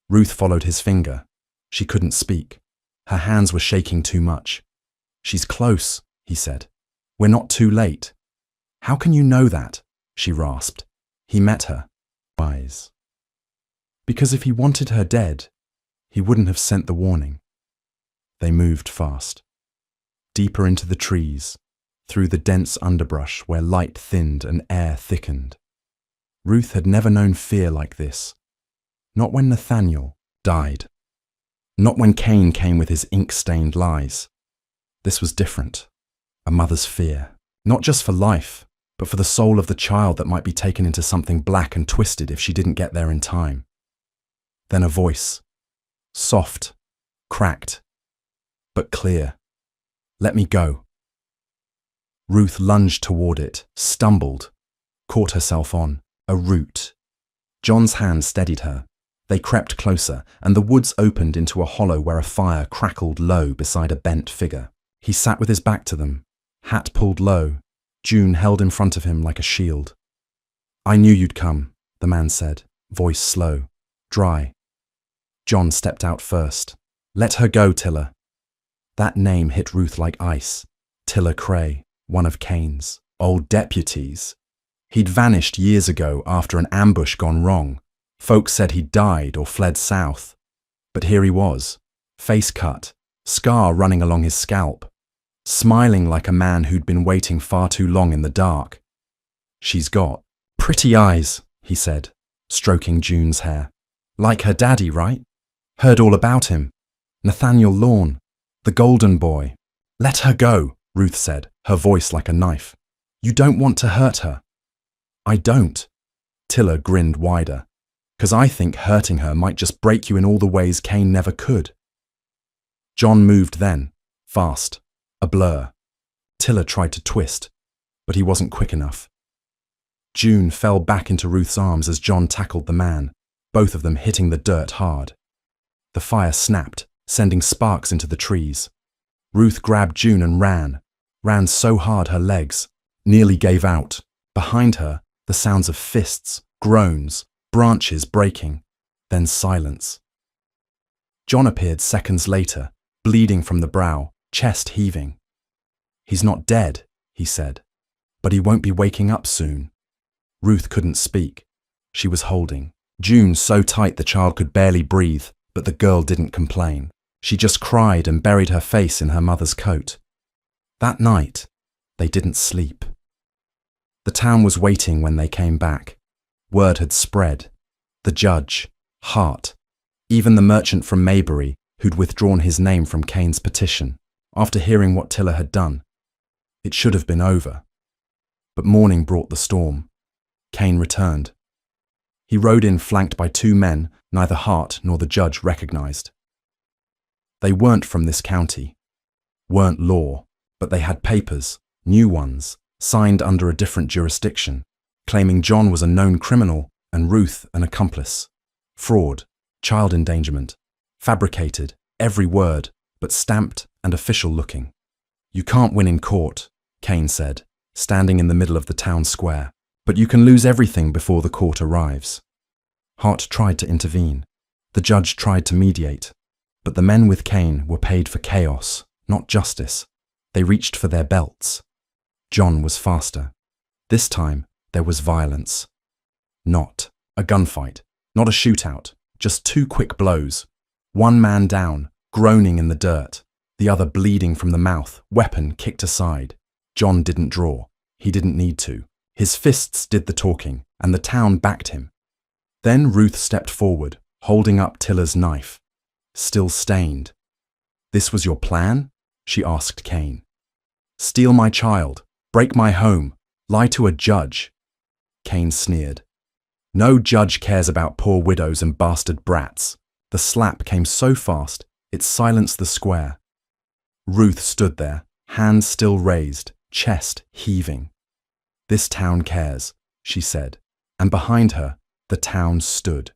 Ruth followed his finger. She couldn't speak. Her hands were shaking too much. She's close, he said. We're not too late. How can you know that? She rasped. He met her eyes. Because if he wanted her dead, he wouldn't have sent the warning. They moved fast. Deeper into the trees, through the dense underbrush where light thinned and air thickened. Ruth had never known fear like this. Not when Nathaniel died. Not when Cain came with his ink-stained lies. This was different. A mother's fear. Not just for life, but for the soul of the child that might be taken into something black and twisted if she didn't get there in time. Then a voice. Soft, cracked, but clear. Let me go. Ruth lunged toward it, stumbled, caught herself on a root. John's hand steadied her. They crept closer, and the woods opened into a hollow where a fire crackled low beside a bent figure. He sat with his back to them, hat pulled low, June held in front of him like a shield. I knew you'd come, the man said, voice slow, dry. John stepped out first. Let her go, Tilla. That name hit Ruth like ice. Tilla Cray, one of Cain's old deputies. He'd vanished years ago after an ambush gone wrong. Folks said he'd died or fled south. But here he was, face cut, scar running along his scalp, smiling like a man who'd been waiting far too long in the dark. She's got pretty eyes, he said, stroking June's hair. Like her daddy, right? Heard all about him. Nathaniel Lorne, the golden boy. Let her go, Ruth said, her voice like a knife. You don't want to hurt her. I don't. Tilla grinned wider. 'Cause I think hurting her might just break you in all the ways Cain never could. John moved then, fast, a blur. Tilla tried to twist, but he wasn't quick enough. June fell back into Ruth's arms as John tackled the man, both of them hitting the dirt hard. The fire snapped, sending sparks into the trees. Ruth grabbed June and ran so hard her legs nearly gave out. Behind her, the sounds of fists, groans, branches breaking, then silence. John appeared seconds later, bleeding from the brow, chest heaving. "He's not dead," he said, "but he won't be waking up soon." Ruth couldn't speak. She was holding June so tight the child could barely breathe, but the girl didn't complain. She just cried and buried her face in her mother's coat. That night, they didn't sleep. The town was waiting when they came back. Word had spread. The judge, Hart, even the merchant from Maybury, who'd withdrawn his name from Cain's petition, after hearing what Tiller had done. It should have been over. But morning brought the storm. Cain returned. He rode in flanked by two men neither Hart nor the judge recognized. They weren't from this county, weren't law, but they had papers, new ones, signed under a different jurisdiction, claiming John was a known criminal and Ruth an accomplice. Fraud, child endangerment, fabricated, every word, but stamped and official looking. "You can't win in court," Cain said, standing in the middle of the town square, "but you can lose everything before the court arrives." Hart tried to intervene. The judge tried to mediate. But the men with Cain were paid for chaos, not justice. They reached for their belts. John was faster. This time, there was violence. Not a gunfight, not a shootout, just two quick blows. One man down, groaning in the dirt, the other bleeding from the mouth, weapon kicked aside. John didn't draw. He didn't need to. His fists did the talking, and the town backed him. Then Ruth stepped forward, holding up Tiller's knife, still stained. "This was your plan?" she asked Cain. "Steal my child, break my home, lie to a judge?" Cain sneered. "No judge cares about poor widows and bastard brats." The slap came so fast, it silenced the square. Ruth stood there, hands still raised, chest heaving. "This town cares," she said, and behind her, the town stood.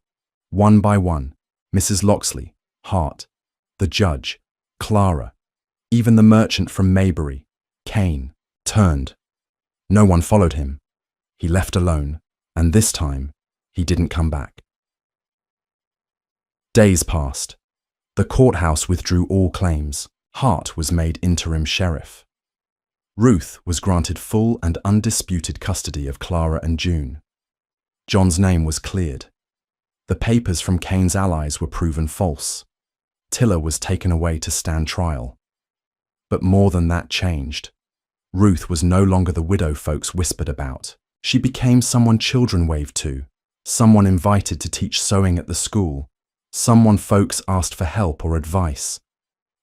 One by one, Mrs. Loxley, Hart, the judge, Clara, even the merchant from Maybury, Cain, turned. No one followed him. He left alone, and this time, he didn't come back. Days passed. The courthouse withdrew all claims. Hart was made interim sheriff. Ruth was granted full and undisputed custody of Clara and June. John's name was cleared. The papers from Cain's allies were proven false. Tiller was taken away to stand trial. But more than that changed. Ruth was no longer the widow folks whispered about. She became someone children waved to, someone invited to teach sewing at the school, someone folks asked for help or advice.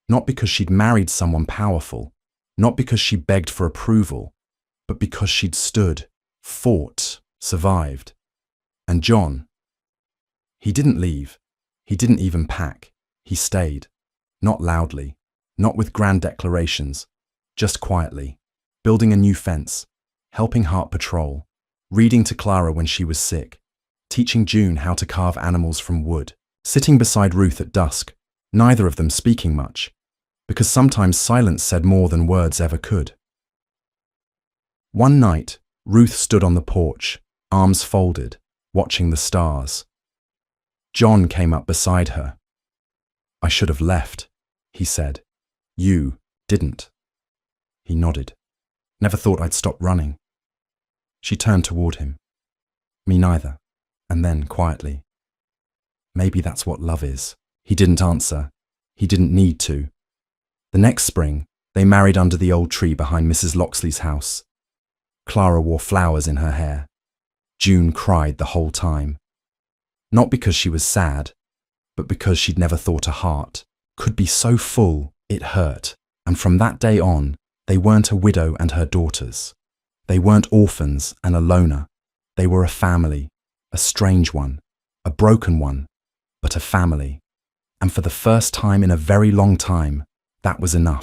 Not because she'd married someone powerful, not because she begged for approval, but because she'd stood, fought, survived. And John, he didn't leave. He didn't even pack. He stayed. Not loudly, not with grand declarations, just quietly, building a new fence, helping Hart patrol, reading to Clara when she was sick, teaching June how to carve animals from wood, sitting beside Ruth at dusk, neither of them speaking much, because sometimes silence said more than words ever could. One night, Ruth stood on the porch, arms folded, watching the stars. John came up beside her. "I should have left," he said. "You didn't." He nodded. "Never thought I'd stop running." She turned toward him. "Me neither." And then, quietly, "Maybe that's what love is." He didn't answer. He didn't need to. The next spring, they married under the old tree behind Mrs. Loxley's house. Clara wore flowers in her hair. June cried the whole time. Not because she was sad, but because she'd never thought a heart could be so full it hurt. And from that day on, they weren't a widow and her daughters. They weren't orphans and a loner. They were a family, a strange one, a broken one, but a family. And for the first time in a very long time, that was enough.